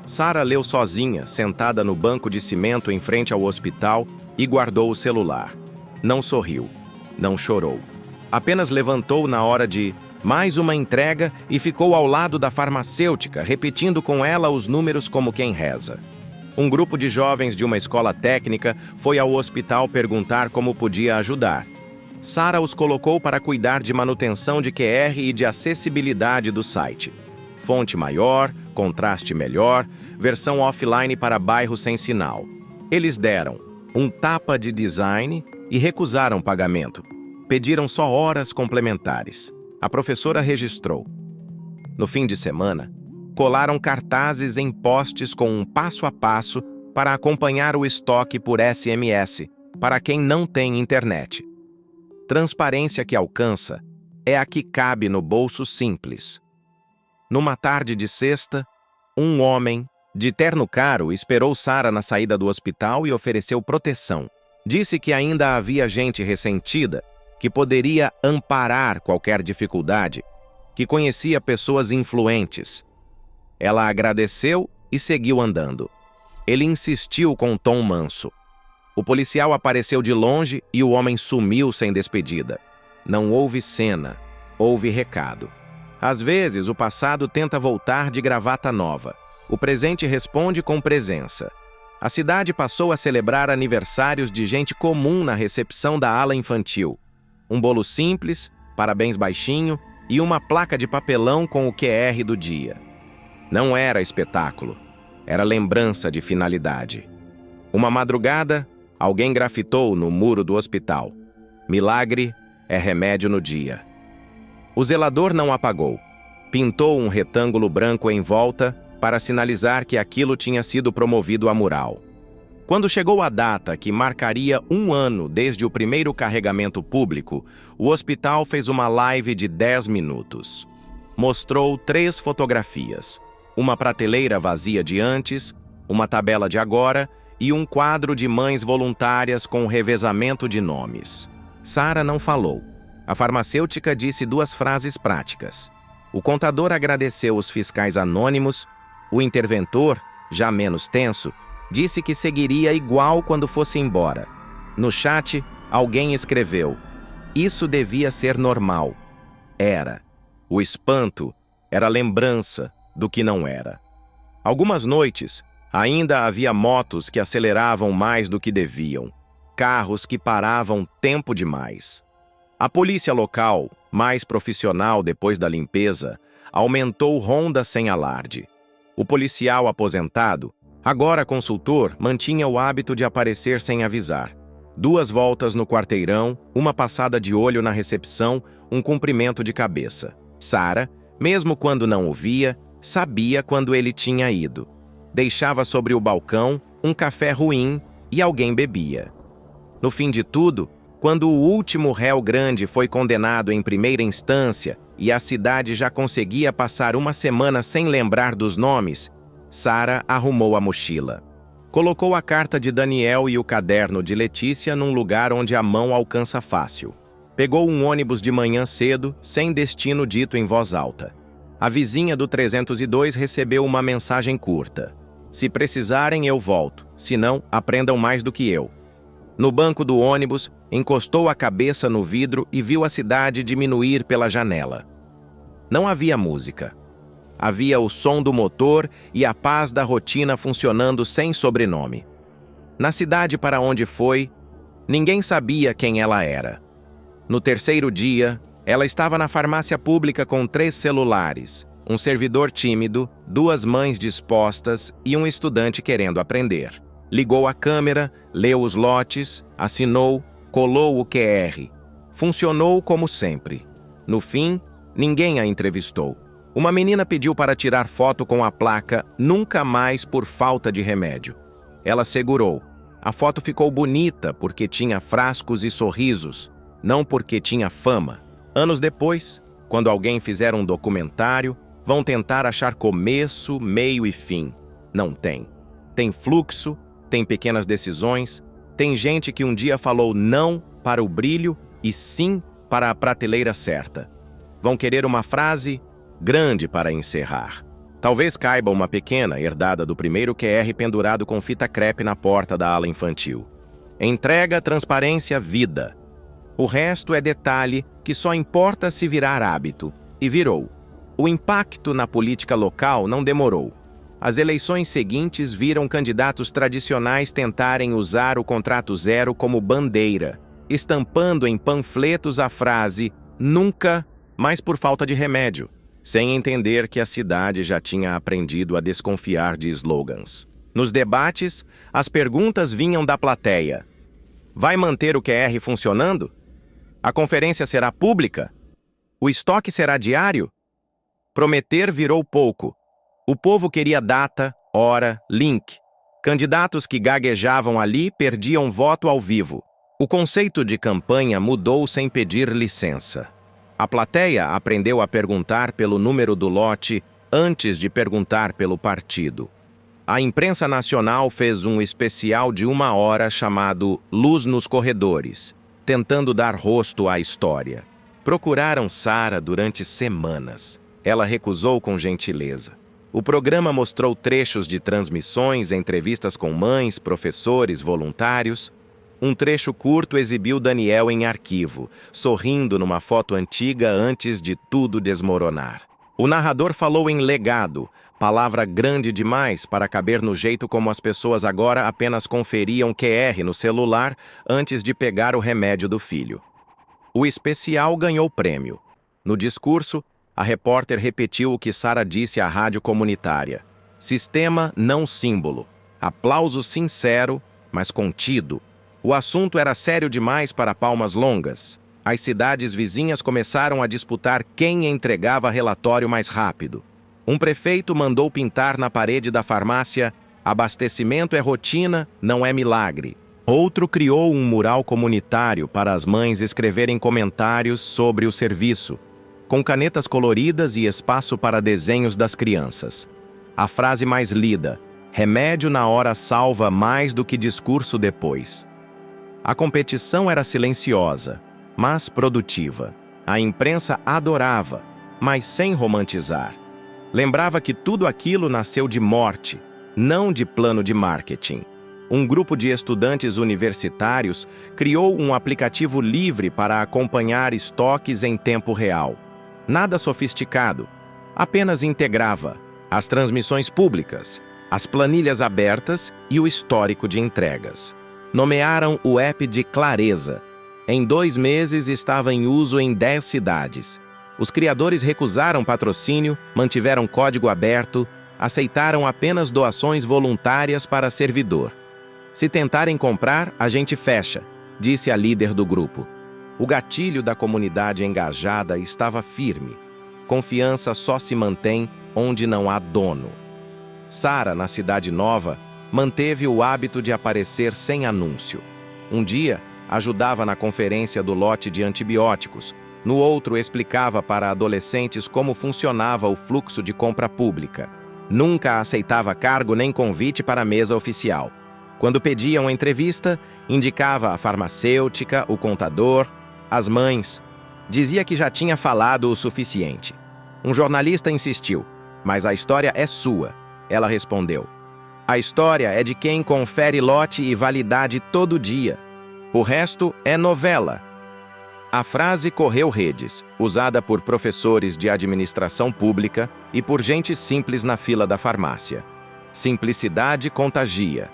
Sarah leu sozinha, sentada no banco de cimento em frente ao hospital, e guardou o celular. Não sorriu, não chorou. Apenas levantou na hora de mais uma entrega e ficou ao lado da farmacêutica, repetindo com ela os números como quem reza. Um grupo de jovens de uma escola técnica foi ao hospital perguntar como podia ajudar. Sara os colocou para cuidar de manutenção de QR e de acessibilidade do site. Fonte maior, contraste melhor, versão offline para bairro sem sinal. Eles deram um tapa de design e recusaram pagamento. Pediram só horas complementares. A professora registrou. No fim de semana, colaram cartazes em postes com um passo a passo para acompanhar o estoque por SMS, para quem não tem internet. Transparência que alcança é a que cabe no bolso simples. Numa tarde de sexta, um homem, de terno caro, esperou Sara na saída do hospital e ofereceu proteção. Disse que ainda havia gente ressentida, que poderia amparar qualquer dificuldade, que conhecia pessoas influentes. Ela agradeceu e seguiu andando. Ele insistiu com um tom manso. O policial apareceu de longe e o homem sumiu sem despedida. Não houve cena, houve recado. Às vezes, o passado tenta voltar de gravata nova. O presente responde com presença. A cidade passou a celebrar aniversários de gente comum na recepção da ala infantil. Um bolo simples, parabéns baixinho e uma placa de papelão com o QR do dia. Não era espetáculo, era lembrança de finalidade. Uma madrugada, alguém grafitou no muro do hospital. Milagre é remédio no dia. O zelador não apagou. Pintou um retângulo branco em volta para sinalizar que aquilo tinha sido promovido a mural. Quando chegou a data que marcaria 1 ano desde o primeiro carregamento público, o hospital fez uma live de 10 minutos. Mostrou 3 fotografias. Uma prateleira vazia de antes, uma tabela de agora e um quadro de mães voluntárias com revezamento de nomes. Sara não falou. A farmacêutica disse 2 frases práticas. O contador agradeceu os fiscais anônimos. O interventor, já menos tenso, disse que seguiria igual quando fosse embora. No chat, alguém escreveu: "Isso devia ser normal." Era. O espanto era lembrança do que não era. Algumas noites, ainda havia motos que aceleravam mais do que deviam, carros que paravam tempo demais. A polícia local, mais profissional depois da limpeza, aumentou ronda sem alarde. O policial aposentado, agora consultor, mantinha o hábito de aparecer sem avisar. 2 voltas no quarteirão, uma passada de olho na recepção, um cumprimento de cabeça. Sara, mesmo quando não o via, sabia quando ele tinha ido. Deixava sobre o balcão um café ruim e alguém bebia. No fim de tudo, quando o último réu grande foi condenado em primeira instância e a cidade já conseguia passar 1 semana sem lembrar dos nomes, Sara arrumou a mochila. Colocou a carta de Daniel e o caderno de Letícia num lugar onde a mão alcança fácil. Pegou um ônibus de manhã cedo, sem destino dito em voz alta. A vizinha do 302 recebeu uma mensagem curta: "Se precisarem, eu volto. Se não, aprendam mais do que eu." No banco do ônibus, encostou a cabeça no vidro e viu a cidade diminuir pela janela. Não havia música. Havia o som do motor e a paz da rotina funcionando sem sobrenome. Na cidade para onde foi, ninguém sabia quem ela era. No 3º dia, ela estava na farmácia pública com 3 celulares, um servidor tímido, 2 mães dispostas e um estudante querendo aprender. Ligou a câmera, leu os lotes, assinou, colou o QR. Funcionou como sempre. No fim, ninguém a entrevistou. Uma menina pediu para tirar foto com a placa "Nunca mais por falta de remédio." Ela segurou. A foto ficou bonita porque tinha frascos e sorrisos, não porque tinha fama. Anos depois, quando alguém fizer um documentário, vão tentar achar começo, meio e fim. Não tem. Tem fluxo, tem pequenas decisões, tem gente que um dia falou não para o brilho e sim para a prateleira certa. Vão querer uma frase grande para encerrar. Talvez caiba uma pequena, herdada do primeiro QR pendurado com fita crepe na porta da ala infantil. Entrega, transparência, vida. O resto é detalhe que só importa se virar hábito. E virou. O impacto na política local não demorou. As eleições seguintes viram candidatos tradicionais tentarem usar o contrato zero como bandeira. estampando em panfletos a frase "nunca", mas por falta de remédio, sem entender que a cidade já tinha aprendido a desconfiar de slogans. Nos debates, as perguntas vinham da plateia. Vai manter o QR funcionando? A conferência será pública? O estoque será diário? Prometer virou pouco. O povo queria data, hora, link. Candidatos que gaguejavam ali perdiam voto ao vivo. O conceito de campanha mudou sem pedir licença. A plateia aprendeu a perguntar pelo número do lote antes de perguntar pelo partido. A imprensa nacional fez um especial de 1 hora chamado Luz nos Corredores, tentando dar rosto à história. Procuraram Sara durante semanas. Ela recusou com gentileza. O programa mostrou trechos de transmissões, entrevistas com mães, professores, voluntários. Um trecho curto exibiu Daniel em arquivo, sorrindo numa foto antiga antes de tudo desmoronar. O narrador falou em legado, palavra grande demais para caber no jeito como as pessoas agora apenas conferiam QR no celular antes de pegar o remédio do filho. O especial ganhou prêmio. No discurso, a repórter repetiu o que Sara disse à rádio comunitária. Sistema, não símbolo. Aplauso sincero, mas contido. O assunto era sério demais para palmas longas. As cidades vizinhas começaram a disputar quem entregava relatório mais rápido. Um prefeito mandou pintar na parede da farmácia: abastecimento é rotina, não é milagre. Outro criou um mural comunitário para as mães escreverem comentários sobre o serviço, com canetas coloridas e espaço para desenhos das crianças. A frase mais lida: remédio na hora salva mais do que discurso depois. A competição era silenciosa, mas produtiva. A imprensa adorava, mas sem romantizar. Lembrava que tudo aquilo nasceu de morte, não de plano de marketing. Um grupo de estudantes universitários criou um aplicativo livre para acompanhar estoques em tempo real. Nada sofisticado, apenas integrava as transmissões públicas, as planilhas abertas e o histórico de entregas. Nomearam o app de Clareza. Em 2 meses estava em uso em 10 cidades. Os criadores recusaram patrocínio, mantiveram código aberto, aceitaram apenas doações voluntárias para servidor. Se tentarem comprar, a gente fecha, disse a líder do grupo. O gatilho da comunidade engajada estava firme. Confiança só se mantém onde não há dono. Sara, na Cidade Nova, manteve o hábito de aparecer sem anúncio. Um dia, ajudava na conferência do lote de antibióticos. No outro, explicava para adolescentes como funcionava o fluxo de compra pública. Nunca aceitava cargo nem convite para a mesa oficial. Quando pediam entrevista, indicava a farmacêutica, o contador, as mães. Dizia que já tinha falado o suficiente. Um jornalista insistiu: "Mas a história é sua." Ela respondeu: "A história é de quem confere lote e validade todo dia. O resto é novela." A frase correu redes, usada por professores de administração pública e por gente simples na fila da farmácia. Simplicidade contagia.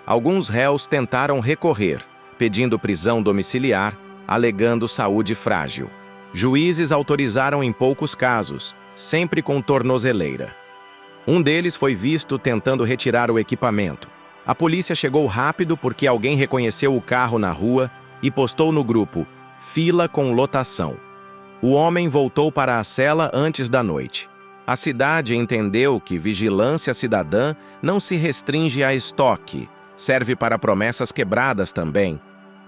Alguns réus tentaram recorrer, pedindo prisão domiciliar, alegando saúde frágil. Juízes autorizaram em poucos casos, sempre com tornozeleira. Um deles foi visto tentando retirar o equipamento. A polícia chegou rápido porque alguém reconheceu o carro na rua e postou no grupo: "Fila com lotação." O homem voltou para a cela antes da noite. A cidade entendeu que vigilância cidadã não se restringe a estoque, serve para promessas quebradas também.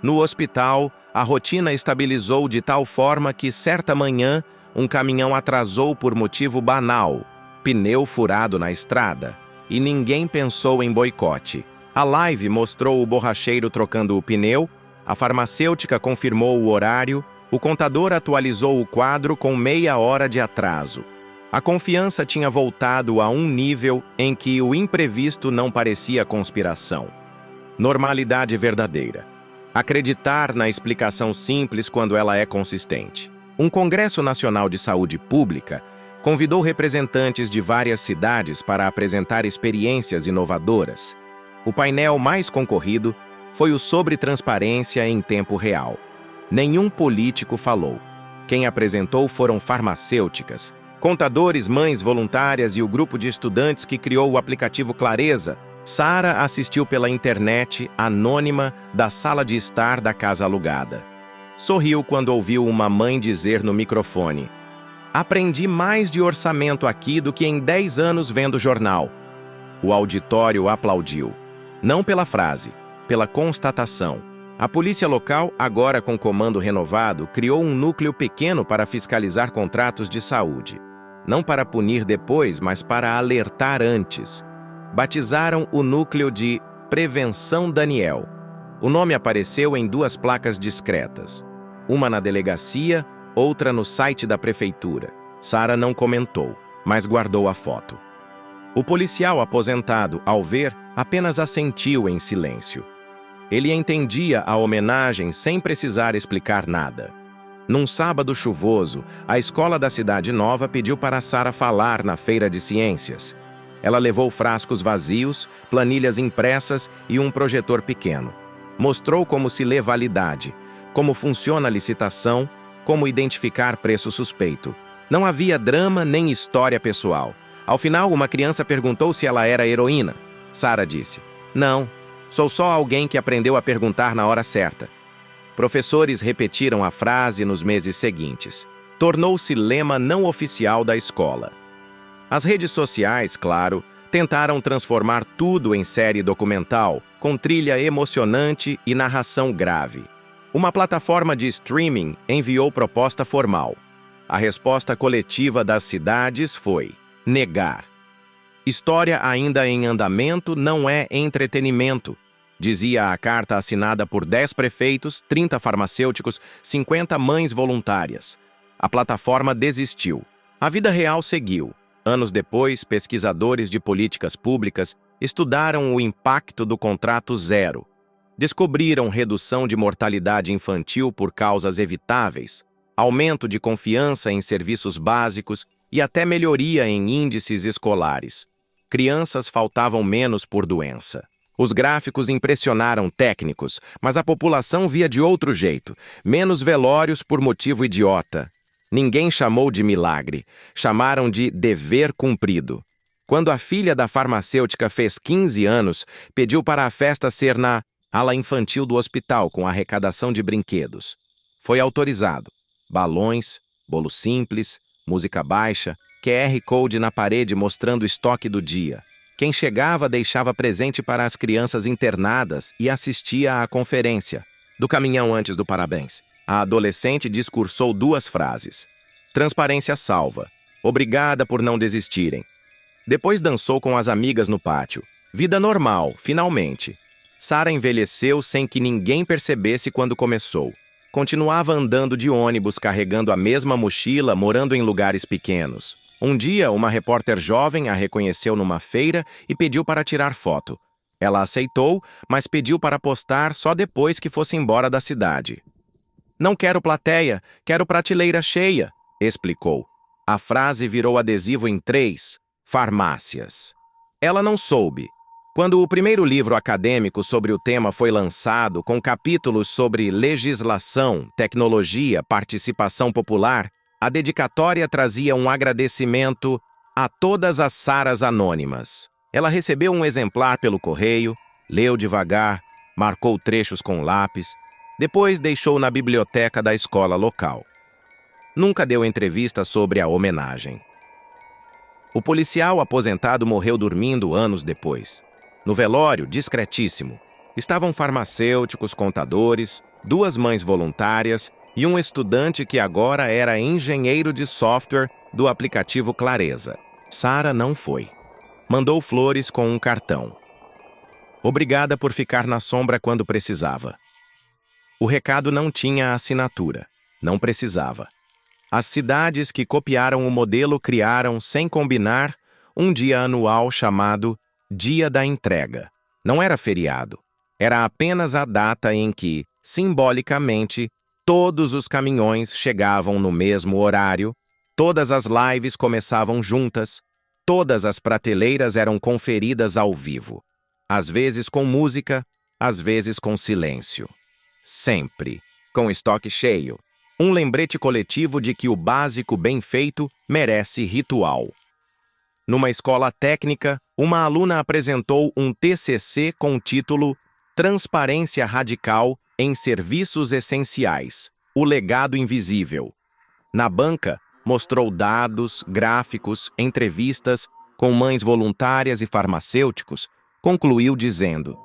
No hospital, a rotina estabilizou de tal forma que, certa manhã, um caminhão atrasou por motivo banal: pneu furado na estrada. E ninguém pensou em boicote. A live mostrou o borracheiro trocando o pneu, a farmacêutica confirmou o horário, o contador atualizou o quadro com meia hora de atraso. A confiança tinha voltado a um nível em que o imprevisto não parecia conspiração. Normalidade verdadeira. Acreditar na explicação simples quando ela é consistente. Um Congresso Nacional de Saúde Pública convidou representantes de várias cidades para apresentar experiências inovadoras. O painel mais concorrido foi o sobre transparência em tempo real. Nenhum político falou. Quem apresentou foram farmacêuticas, contadores, mães voluntárias e o grupo de estudantes que criou o aplicativo Clareza. Sara assistiu pela internet, anônima, da sala de estar da casa alugada. Sorriu quando ouviu uma mãe dizer no microfone: "Aprendi mais de orçamento aqui do que em 10 anos vendo jornal." O auditório aplaudiu. Não pela frase, pela constatação. A polícia local, agora com comando renovado, criou um núcleo pequeno para fiscalizar contratos de saúde. Não para punir depois, mas para alertar antes. Batizaram o núcleo de Prevenção Daniel. O nome apareceu em 2 placas discretas. Uma na delegacia, outra no site da prefeitura. Sara não comentou, mas guardou a foto. O policial aposentado, ao ver, apenas assentiu em silêncio. Ele entendia a homenagem sem precisar explicar nada. Num sábado chuvoso, a escola da Cidade Nova pediu para Sara falar na feira de ciências. Ela levou frascos vazios, planilhas impressas e um projetor pequeno. Mostrou como se lê validade, como funciona a licitação, como identificar preço suspeito. Não havia drama nem história pessoal. Ao final, uma criança perguntou se ela era heroína. Sara disse: "Não, sou só alguém que aprendeu a perguntar na hora certa." Professores repetiram a frase nos meses seguintes. Tornou-se lema não oficial da escola. As redes sociais, claro, tentaram transformar tudo em série documental, com trilha emocionante e narração grave. Uma plataforma de streaming enviou proposta formal. A resposta coletiva das cidades foi negar. História ainda em andamento não é entretenimento, dizia a carta assinada por 10 prefeitos, 30 farmacêuticos, 50 mães voluntárias. A plataforma desistiu. A vida real seguiu. Anos depois, pesquisadores de políticas públicas estudaram o impacto do contrato zero. Descobriram redução de mortalidade infantil por causas evitáveis, aumento de confiança em serviços básicos e até melhoria em índices escolares. Crianças faltavam menos por doença. Os gráficos impressionaram técnicos, mas a população via de outro jeito, menos velórios por motivo idiota. Ninguém chamou de milagre, chamaram de dever cumprido. Quando a filha da farmacêutica fez 15 anos, pediu para a festa ser na ala infantil do hospital com arrecadação de brinquedos. Foi autorizado. Balões, bolo simples, música baixa, QR Code na parede mostrando o estoque do dia. Quem chegava deixava presente para as crianças internadas e assistia à conferência. Do caminhão antes do parabéns, a adolescente discursou 2 frases. Transparência salva. Obrigada por não desistirem. Depois dançou com as amigas no pátio. Vida normal, finalmente. Sara envelheceu sem que ninguém percebesse quando começou. Continuava andando de ônibus, carregando a mesma mochila, morando em lugares pequenos. Um dia, uma repórter jovem a reconheceu numa feira e pediu para tirar foto. Ela aceitou, mas pediu para postar só depois que fosse embora da cidade. "Não quero plateia, quero prateleira cheia", explicou. A frase virou adesivo em 3 farmácias. Ela não soube. Quando o primeiro livro acadêmico sobre o tema foi lançado, com capítulos sobre legislação, tecnologia, participação popular, a dedicatória trazia um agradecimento a todas as Saras anônimas. Ela recebeu um exemplar pelo correio, leu devagar, marcou trechos com lápis, depois deixou na biblioteca da escola local. Nunca deu entrevista sobre a homenagem. O policial aposentado morreu dormindo anos depois. No velório, discretíssimo, estavam farmacêuticos, contadores, 2 mães voluntárias e um estudante que agora era engenheiro de software do aplicativo Clareza. Sara não foi. Mandou flores com um cartão. Obrigada por ficar na sombra quando precisava. O recado não tinha assinatura. Não precisava. As cidades que copiaram o modelo criaram, sem combinar, um dia anual chamado Dia da Entrega. Não era feriado. Era apenas a data em que, simbolicamente, todos os caminhões chegavam no mesmo horário, todas as lives começavam juntas, todas as prateleiras eram conferidas ao vivo. Às vezes com música, às vezes com silêncio. Sempre com estoque cheio. Um lembrete coletivo de que o básico bem feito merece ritual. Numa escola técnica, uma aluna apresentou um TCC com o título Transparência Radical em Serviços Essenciais, o legado invisível. Na banca, mostrou dados, gráficos, entrevistas com mães voluntárias e farmacêuticos, concluiu dizendo: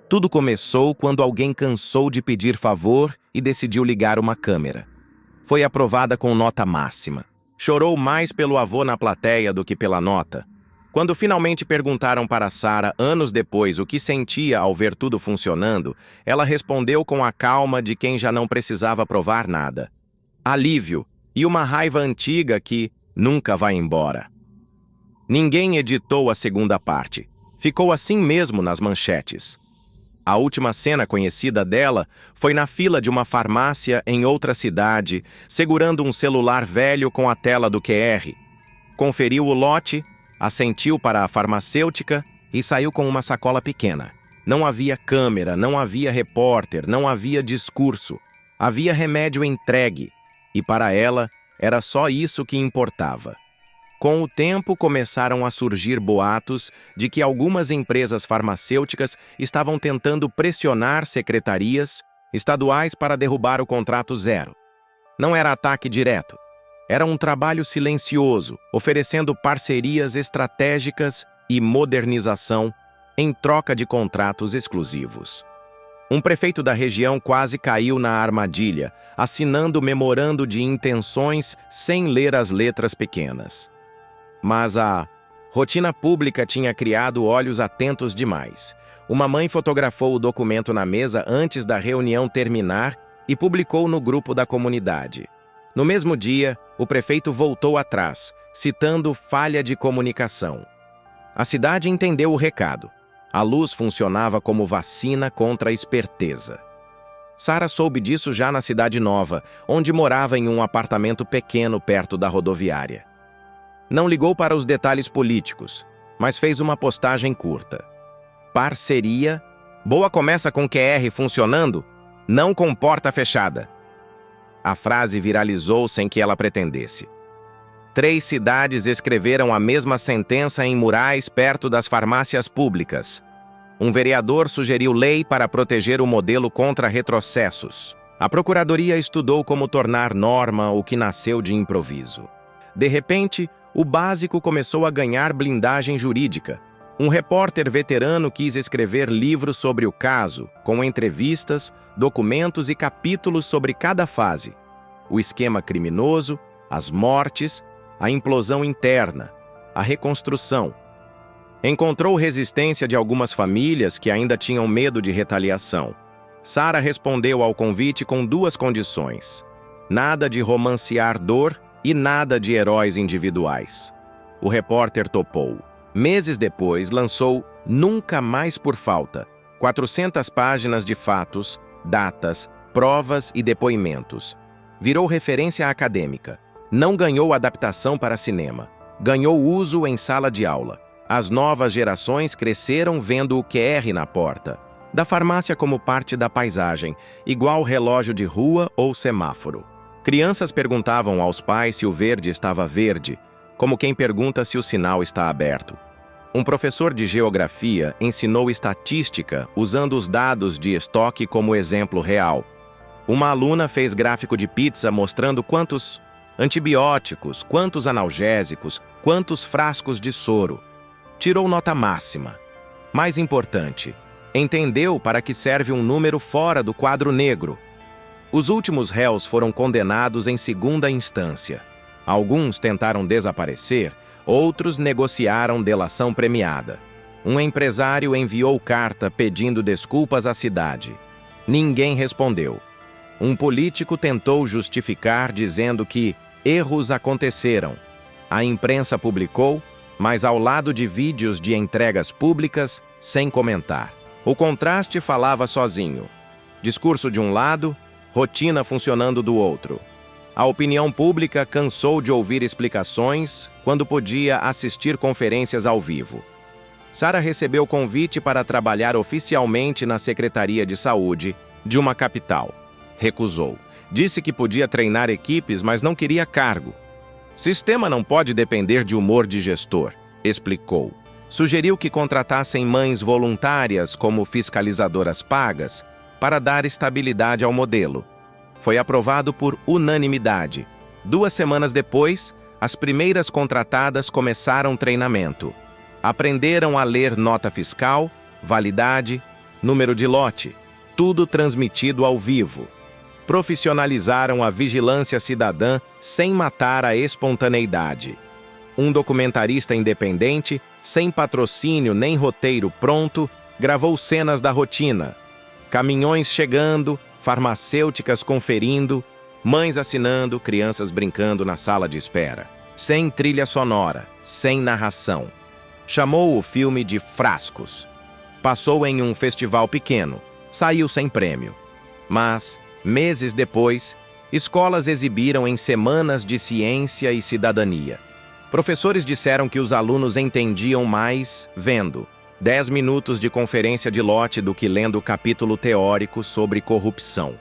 tudo começou quando alguém cansou de pedir favor e decidiu ligar uma câmera. Foi aprovada com nota máxima. Chorou mais pelo avô na plateia do que pela nota. Quando finalmente perguntaram para Sarah, anos depois, o que sentia ao ver tudo funcionando, ela respondeu com a calma de quem já não precisava provar nada. Alívio e uma raiva antiga que nunca vai embora. Ninguém editou a segunda parte. Ficou assim mesmo nas manchetes. A última cena conhecida dela foi na fila de uma farmácia em outra cidade, segurando um celular velho com a tela do QR. Conferiu o lote, assentiu para a farmacêutica e saiu com uma sacola pequena. Não havia câmera, não havia repórter, não havia discurso. Havia remédio entregue, e para ela era só isso que importava. Com o tempo, começaram a surgir boatos de que algumas empresas farmacêuticas estavam tentando pressionar secretarias estaduais para derrubar o contrato zero. Não era ataque direto. Era um trabalho silencioso, oferecendo parcerias estratégicas e modernização em troca de contratos exclusivos. Um prefeito da região quase caiu na armadilha, assinando memorando de intenções sem ler as letras pequenas. Mas a rotina pública tinha criado olhos atentos demais. Uma mãe fotografou o documento na mesa antes da reunião terminar e publicou no grupo da comunidade. No mesmo dia, o prefeito voltou atrás, citando falha de comunicação. A cidade entendeu o recado. A luz funcionava como vacina contra a esperteza. Sarah soube disso já na Cidade Nova, onde morava em um apartamento pequeno perto da rodoviária. Não ligou para os detalhes políticos, mas fez uma postagem curta. Parceria? Boa começa com QR funcionando, não com porta fechada. A frase viralizou sem que ela pretendesse. 3 cidades escreveram a mesma sentença em murais perto das farmácias públicas. Um vereador sugeriu lei para proteger o modelo contra retrocessos. A procuradoria estudou como tornar norma o que nasceu de improviso. De repente, o básico começou a ganhar blindagem jurídica. Um repórter veterano quis escrever livros sobre o caso, com entrevistas, documentos e capítulos sobre cada fase. O esquema criminoso, as mortes, a implosão interna, a reconstrução. Encontrou resistência de algumas famílias que ainda tinham medo de retaliação. Sarah respondeu ao convite com 2 condições: nada de romancear dor e nada de heróis individuais. O repórter topou. Meses depois, lançou Nunca Mais por Falta, 400 páginas de fatos, datas, provas e depoimentos. Virou referência acadêmica. Não ganhou adaptação para cinema. Ganhou uso em sala de aula. As novas gerações cresceram vendo o QR na porta. Da farmácia como parte da paisagem, igual relógio de rua ou semáforo. Crianças perguntavam aos pais se o verde estava verde, como quem pergunta se o sinal está aberto. Um professor de geografia ensinou estatística usando os dados de estoque como exemplo real. Uma aluna fez gráfico de pizza mostrando quantos antibióticos, quantos analgésicos, quantos frascos de soro. Tirou nota máxima. Mais importante, entendeu para que serve um número fora do quadro negro. Os últimos réus foram condenados em segunda instância. Alguns tentaram desaparecer, outros negociaram delação premiada. Um empresário enviou carta pedindo desculpas à cidade. Ninguém respondeu. Um político tentou justificar dizendo que erros aconteceram. A imprensa publicou, mas ao lado de vídeos de entregas públicas, sem comentar. O contraste falava sozinho. Discurso de um lado, rotina funcionando do outro. A opinião pública cansou de ouvir explicações quando podia assistir conferências ao vivo. Sara recebeu convite para trabalhar oficialmente na Secretaria de Saúde de uma capital. Recusou. Disse que podia treinar equipes, mas não queria cargo. Sistema não pode depender de humor de gestor, explicou. Sugeriu que contratassem mães voluntárias como fiscalizadoras pagas para dar estabilidade ao modelo. Foi aprovado por unanimidade. 2 semanas depois, as primeiras contratadas começaram treinamento. Aprenderam a ler nota fiscal, validade, número de lote, tudo transmitido ao vivo. Profissionalizaram a vigilância cidadã sem matar a espontaneidade. Um documentarista independente, sem patrocínio nem roteiro pronto, gravou cenas da rotina. Caminhões chegando, farmacêuticas conferindo, mães assinando, crianças brincando na sala de espera. Sem trilha sonora, sem narração. Chamou o filme de Frascos. Passou em um festival pequeno, saiu sem prêmio. Mas, meses depois, escolas exibiram em semanas de ciência e cidadania. Professores disseram que os alunos entendiam mais vendo 10 minutos de conferência de lote do que lendo capítulo teórico sobre corrupção.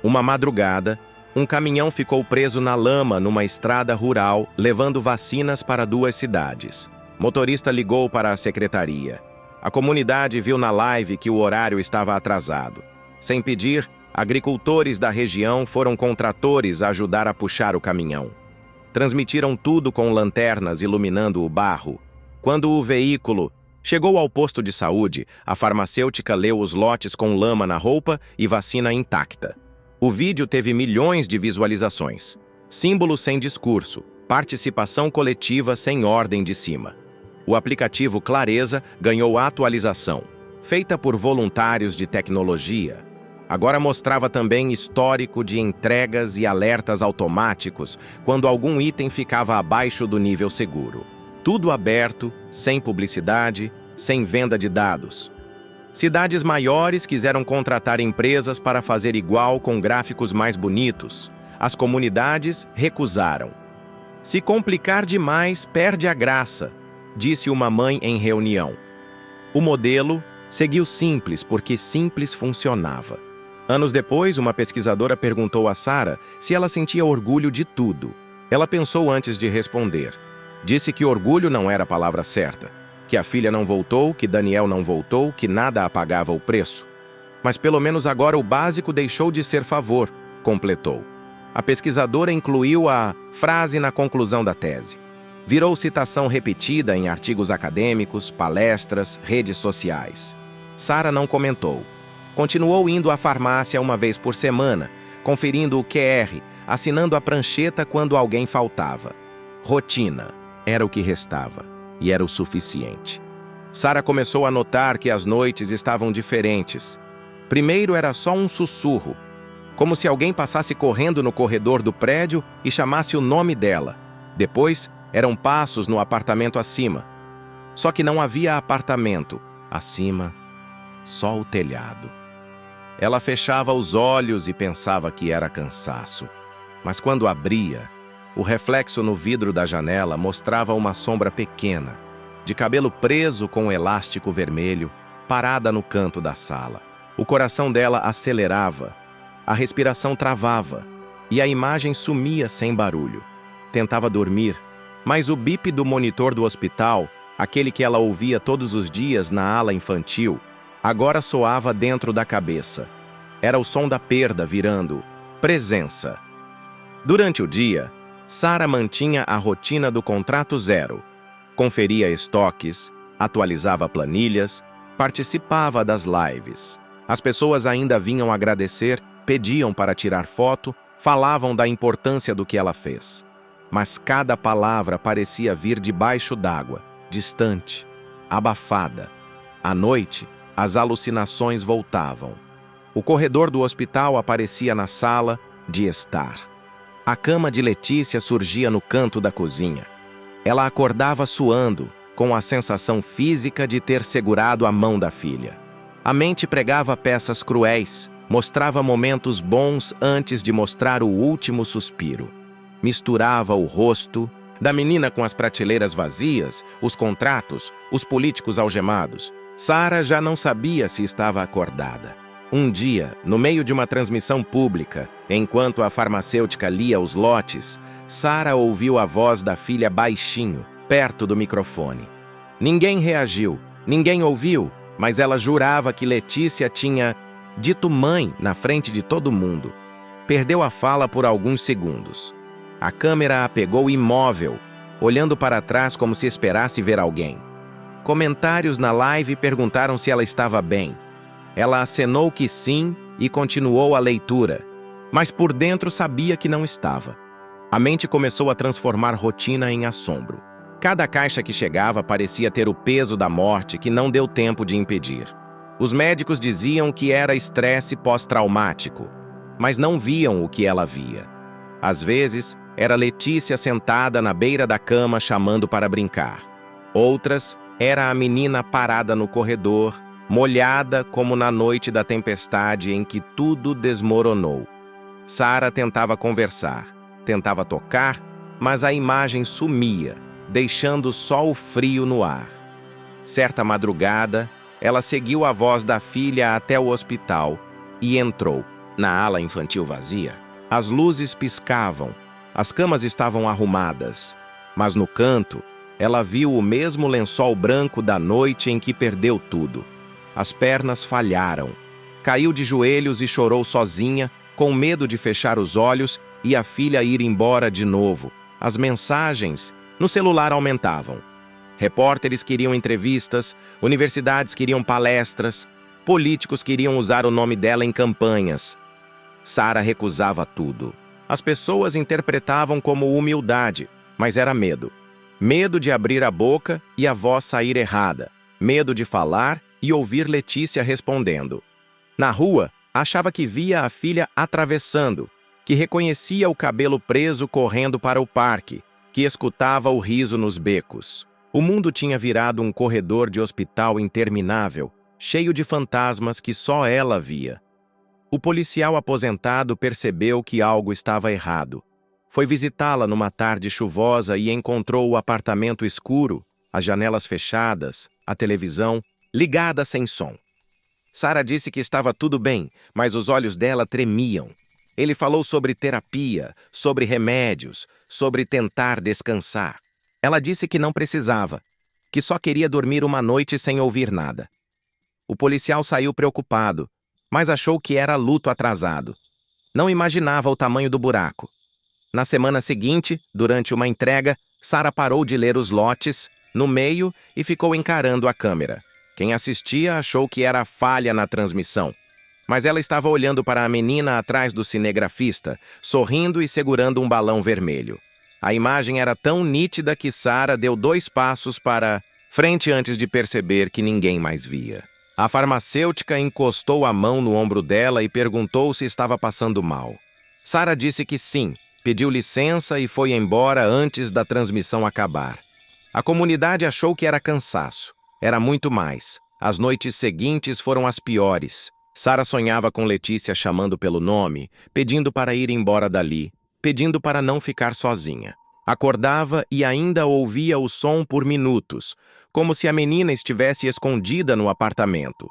Uma madrugada, um caminhão ficou preso na lama numa estrada rural, levando vacinas para 2 cidades. Motorista ligou para a secretaria. A comunidade viu na live que o horário estava atrasado. Sem pedir, agricultores da região foram com tratores ajudar a puxar o caminhão. Transmitiram tudo com lanternas iluminando o barro. Quando o veículo chegou ao posto de saúde, a farmacêutica leu os lotes com lama na roupa e vacina intacta. O vídeo teve milhões de visualizações. Símbolo sem discurso, participação coletiva sem ordem de cima. O aplicativo Clareza ganhou atualização, feita por voluntários de tecnologia. Agora mostrava também histórico de entregas e alertas automáticos quando algum item ficava abaixo do nível seguro. Tudo aberto, sem publicidade, sem venda de dados. Cidades maiores quiseram contratar empresas para fazer igual com gráficos mais bonitos. As comunidades recusaram. Se complicar demais, perde a graça, disse uma mãe em reunião. O modelo seguiu simples porque simples funcionava. Anos depois, uma pesquisadora perguntou a Sara se ela sentia orgulho de tudo. Ela pensou antes de responder. Disse que orgulho não era a palavra certa, que a filha não voltou, que Daniel não voltou, que nada apagava o preço. Mas pelo menos agora o básico deixou de ser favor, completou. A pesquisadora incluiu a frase na conclusão da tese. Virou citação repetida em artigos acadêmicos, palestras, redes sociais. Sara não comentou. Continuou indo à farmácia uma vez por semana, conferindo o QR, assinando a prancheta quando alguém faltava. Rotina era o que restava, e era o suficiente. Sara começou a notar que as noites estavam diferentes. Primeiro era só um sussurro, como se alguém passasse correndo no corredor do prédio e chamasse o nome dela. Depois, eram passos no apartamento acima. Só que não havia apartamento. Acima, só o telhado. Ela fechava os olhos e pensava que era cansaço. Mas quando abria, o reflexo no vidro da janela mostrava uma sombra pequena, de cabelo preso com um elástico vermelho, parada no canto da sala. O coração dela acelerava, a respiração travava, e a imagem sumia sem barulho. Tentava dormir, mas o bip do monitor do hospital, aquele que ela ouvia todos os dias na ala infantil, agora soava dentro da cabeça. Era o som da perda virando presença. Durante o dia, Sara mantinha a rotina do contrato zero. Conferia estoques, atualizava planilhas, participava das lives. As pessoas ainda vinham agradecer, pediam para tirar foto, falavam da importância do que ela fez. Mas cada palavra parecia vir debaixo d'água, distante, abafada. À noite, as alucinações voltavam. O corredor do hospital aparecia na sala de estar. A cama de Letícia surgia no canto da cozinha. Ela acordava suando, com a sensação física de ter segurado a mão da filha. A mente pregava peças cruéis, mostrava momentos bons antes de mostrar o último suspiro. Misturava o rosto, Da menina com as prateleiras vazias, os contratos, os políticos algemados. Sara já não sabia se estava acordada. Um dia, no meio de uma transmissão pública, enquanto a farmacêutica lia os lotes, Sara ouviu a voz da filha baixinho, perto do microfone. Ninguém reagiu, ninguém ouviu, mas ela jurava que Letícia tinha dito mãe na frente de todo mundo. Perdeu a fala por alguns segundos. A câmera a pegou imóvel, olhando para trás como se esperasse ver alguém. Comentários na live perguntaram se ela estava bem. Ela acenou que sim e continuou a leitura, mas por dentro sabia que não estava. A mente começou a transformar rotina em assombro. Cada caixa que chegava parecia ter o peso da morte que não deu tempo de impedir. Os médicos diziam que era estresse pós-traumático, mas não viam o que ela via. Às vezes, era Letícia sentada na beira da cama chamando para brincar. Outras, era a menina parada no corredor, molhada como na noite da tempestade em que tudo desmoronou. Sara tentava conversar, tentava tocar, mas a imagem sumia, deixando só o frio no ar. Certa madrugada, ela seguiu a voz da filha até o hospital e entrou. Na ala infantil vazia, as luzes piscavam, as camas estavam arrumadas, mas no canto, ela viu o mesmo lençol branco da noite em que perdeu tudo. As pernas falharam. Caiu de joelhos e chorou sozinha, com medo de fechar os olhos e a filha ir embora de novo. As mensagens no celular aumentavam. Repórteres queriam entrevistas, universidades queriam palestras, políticos queriam usar o nome dela em campanhas. Sara recusava tudo. As pessoas interpretavam como humildade, mas era medo. Medo de abrir a boca e a voz sair errada. Medo de falar e ouvir Letícia respondendo. Na rua, achava que via a filha atravessando, que reconhecia o cabelo preso correndo para o parque, que escutava o riso nos becos. O mundo tinha virado um corredor de hospital interminável, cheio de fantasmas que só ela via. O policial aposentado percebeu que algo estava errado. Foi visitá-la numa tarde chuvosa e encontrou o apartamento escuro, as janelas fechadas, a televisão ligada sem som. Sara disse que estava tudo bem, mas os olhos dela tremiam. Ele falou sobre terapia, sobre remédios, sobre tentar descansar. Ela disse que não precisava, que só queria dormir uma noite sem ouvir nada. O policial saiu preocupado, mas achou que era luto atrasado. Não imaginava o tamanho do buraco. Na semana seguinte, durante uma entrega, Sara parou de ler os lotes, no meio, e ficou encarando a câmera. Quem assistia achou que era falha na transmissão. Mas ela estava olhando para a menina atrás do cinegrafista, sorrindo e segurando um balão vermelho. A imagem era tão nítida que Sara deu 2 passos para frente antes de perceber que ninguém mais via. A farmacêutica encostou a mão no ombro dela e perguntou se estava passando mal. Sara disse que sim, pediu licença e foi embora antes da transmissão acabar. A comunidade achou que era cansaço. Era muito mais. As noites seguintes foram as piores. Sara sonhava com Letícia chamando pelo nome, pedindo para ir embora dali, pedindo para não ficar sozinha. Acordava e ainda ouvia o som por minutos, como se a menina estivesse escondida no apartamento.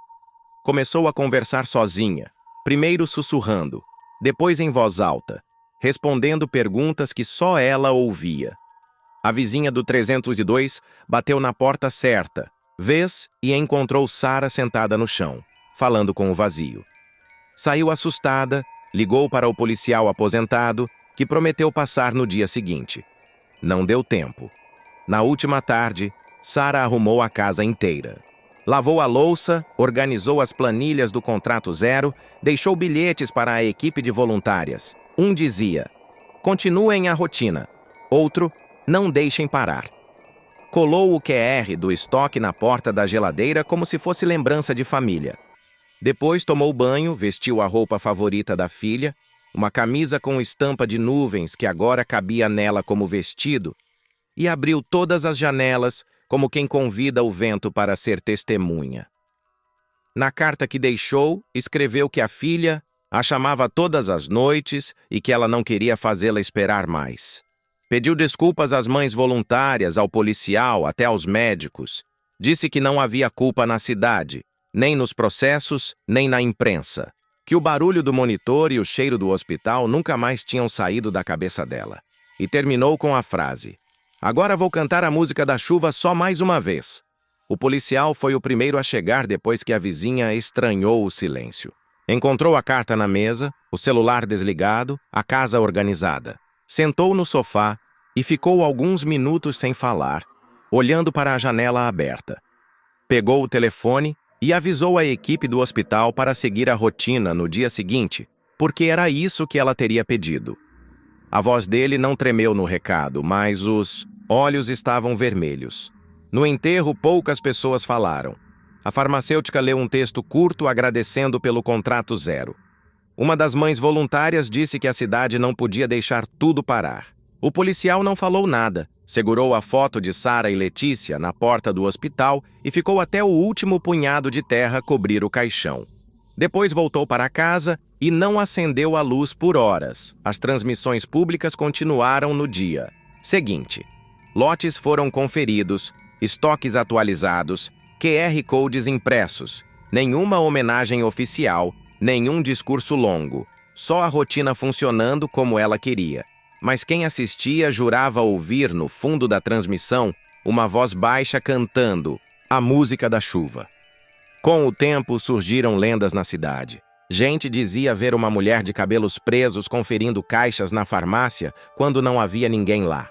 Começou a conversar sozinha, primeiro sussurrando, depois em voz alta, respondendo perguntas que só ela ouvia. A vizinha do 302 bateu na porta certa, vez e encontrou Sara sentada no chão, falando com o vazio. Saiu assustada, ligou para o policial aposentado, que prometeu passar no dia seguinte. Não deu tempo. Na última tarde, Sara arrumou a casa inteira. Lavou a louça, organizou as planilhas do contrato zero, deixou bilhetes para a equipe de voluntárias. Um dizia, continuem a rotina. Outro, não deixem parar. Colou o QR do estoque na porta da geladeira como se fosse lembrança de família. Depois tomou banho, vestiu a roupa favorita da filha, uma camisa com estampa de nuvens que agora cabia nela como vestido, e abriu todas as janelas como quem convida o vento para ser testemunha. Na carta que deixou, escreveu que a filha a chamava todas as noites e que ela não queria fazê-la esperar mais. Pediu desculpas às mães voluntárias, ao policial, até aos médicos. Disse que não havia culpa na cidade, nem nos processos, nem na imprensa. Que o barulho do monitor e o cheiro do hospital nunca mais tinham saído da cabeça dela. E terminou com a frase: "Agora vou cantar a música da chuva só mais uma vez." O policial foi o primeiro a chegar depois que a vizinha estranhou o silêncio. Encontrou a carta na mesa, o celular desligado, a casa organizada. Sentou no sofá e ficou alguns minutos sem falar, olhando para a janela aberta. Pegou o telefone e avisou a equipe do hospital para seguir a rotina no dia seguinte, porque era isso que ela teria pedido. A voz dele não tremeu no recado, mas os olhos estavam vermelhos. No enterro, poucas pessoas falaram. A farmacêutica leu um texto curto agradecendo pelo contrato zero. Uma das mães voluntárias disse que a cidade não podia deixar tudo parar. O policial não falou nada, segurou a foto de Sara e Letícia na porta do hospital e ficou até o último punhado de terra cobrir o caixão. Depois voltou para casa e não acendeu a luz por horas. As transmissões públicas continuaram no dia seguinte. Lotes foram conferidos, estoques atualizados, QR Codes impressos, nenhuma homenagem oficial, nenhum discurso longo, só a rotina funcionando como ela queria. Mas quem assistia jurava ouvir no fundo da transmissão uma voz baixa cantando a música da chuva. Com o tempo surgiram lendas na cidade. Gente dizia ver uma mulher de cabelos presos conferindo caixas na farmácia quando não havia ninguém lá.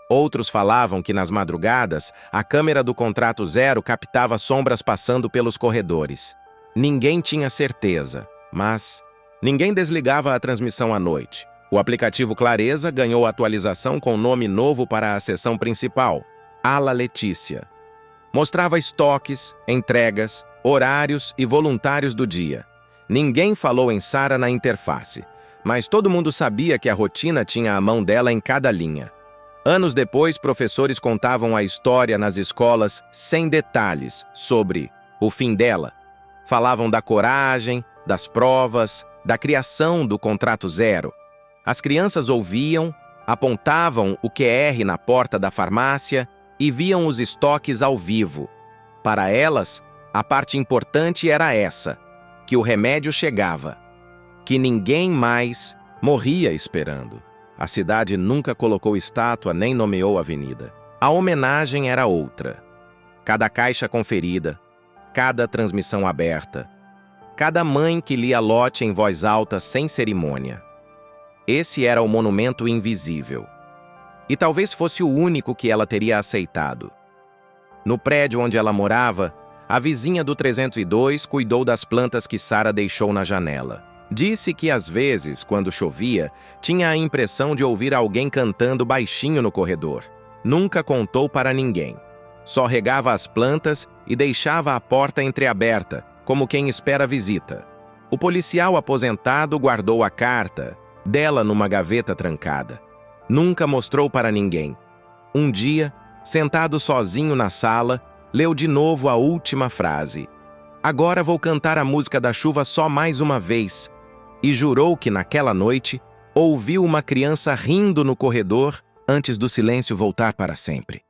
Outros falavam que nas madrugadas a câmera do contrato zero captava sombras passando pelos corredores. Ninguém tinha certeza, mas ninguém desligava a transmissão à noite. O aplicativo Clareza ganhou atualização com nome novo para a seção principal, Ala Letícia. Mostrava estoques, entregas, horários e voluntários do dia. Ninguém falou em Sara na interface, mas todo mundo sabia que a rotina tinha a mão dela em cada linha. Anos depois, professores contavam a história nas escolas sem detalhes sobre o fim dela. Falavam da coragem, das provas, da criação do contrato zero. As crianças ouviam, apontavam o QR na porta da farmácia e viam os estoques ao vivo. Para elas, a parte importante era essa, que o remédio chegava, que ninguém mais morria esperando. A cidade nunca colocou estátua nem nomeou avenida. A homenagem era outra. Cada caixa conferida, cada transmissão aberta, cada mãe que lia lote em voz alta sem cerimônia. Esse era o monumento invisível. E talvez fosse o único que ela teria aceitado. No prédio onde ela morava, a vizinha do 302 cuidou das plantas que Sara deixou na janela. Disse que, às vezes, quando chovia, tinha a impressão de ouvir alguém cantando baixinho no corredor. Nunca contou para ninguém. Só regava as plantas e deixava a porta entreaberta, como quem espera visita. O policial aposentado guardou a carta dela numa gaveta trancada. Nunca mostrou para ninguém. Um dia, sentado sozinho na sala, leu de novo a última frase. "Agora vou cantar a música da chuva só mais uma vez." E jurou que naquela noite ouviu uma criança rindo no corredor antes do silêncio voltar para sempre.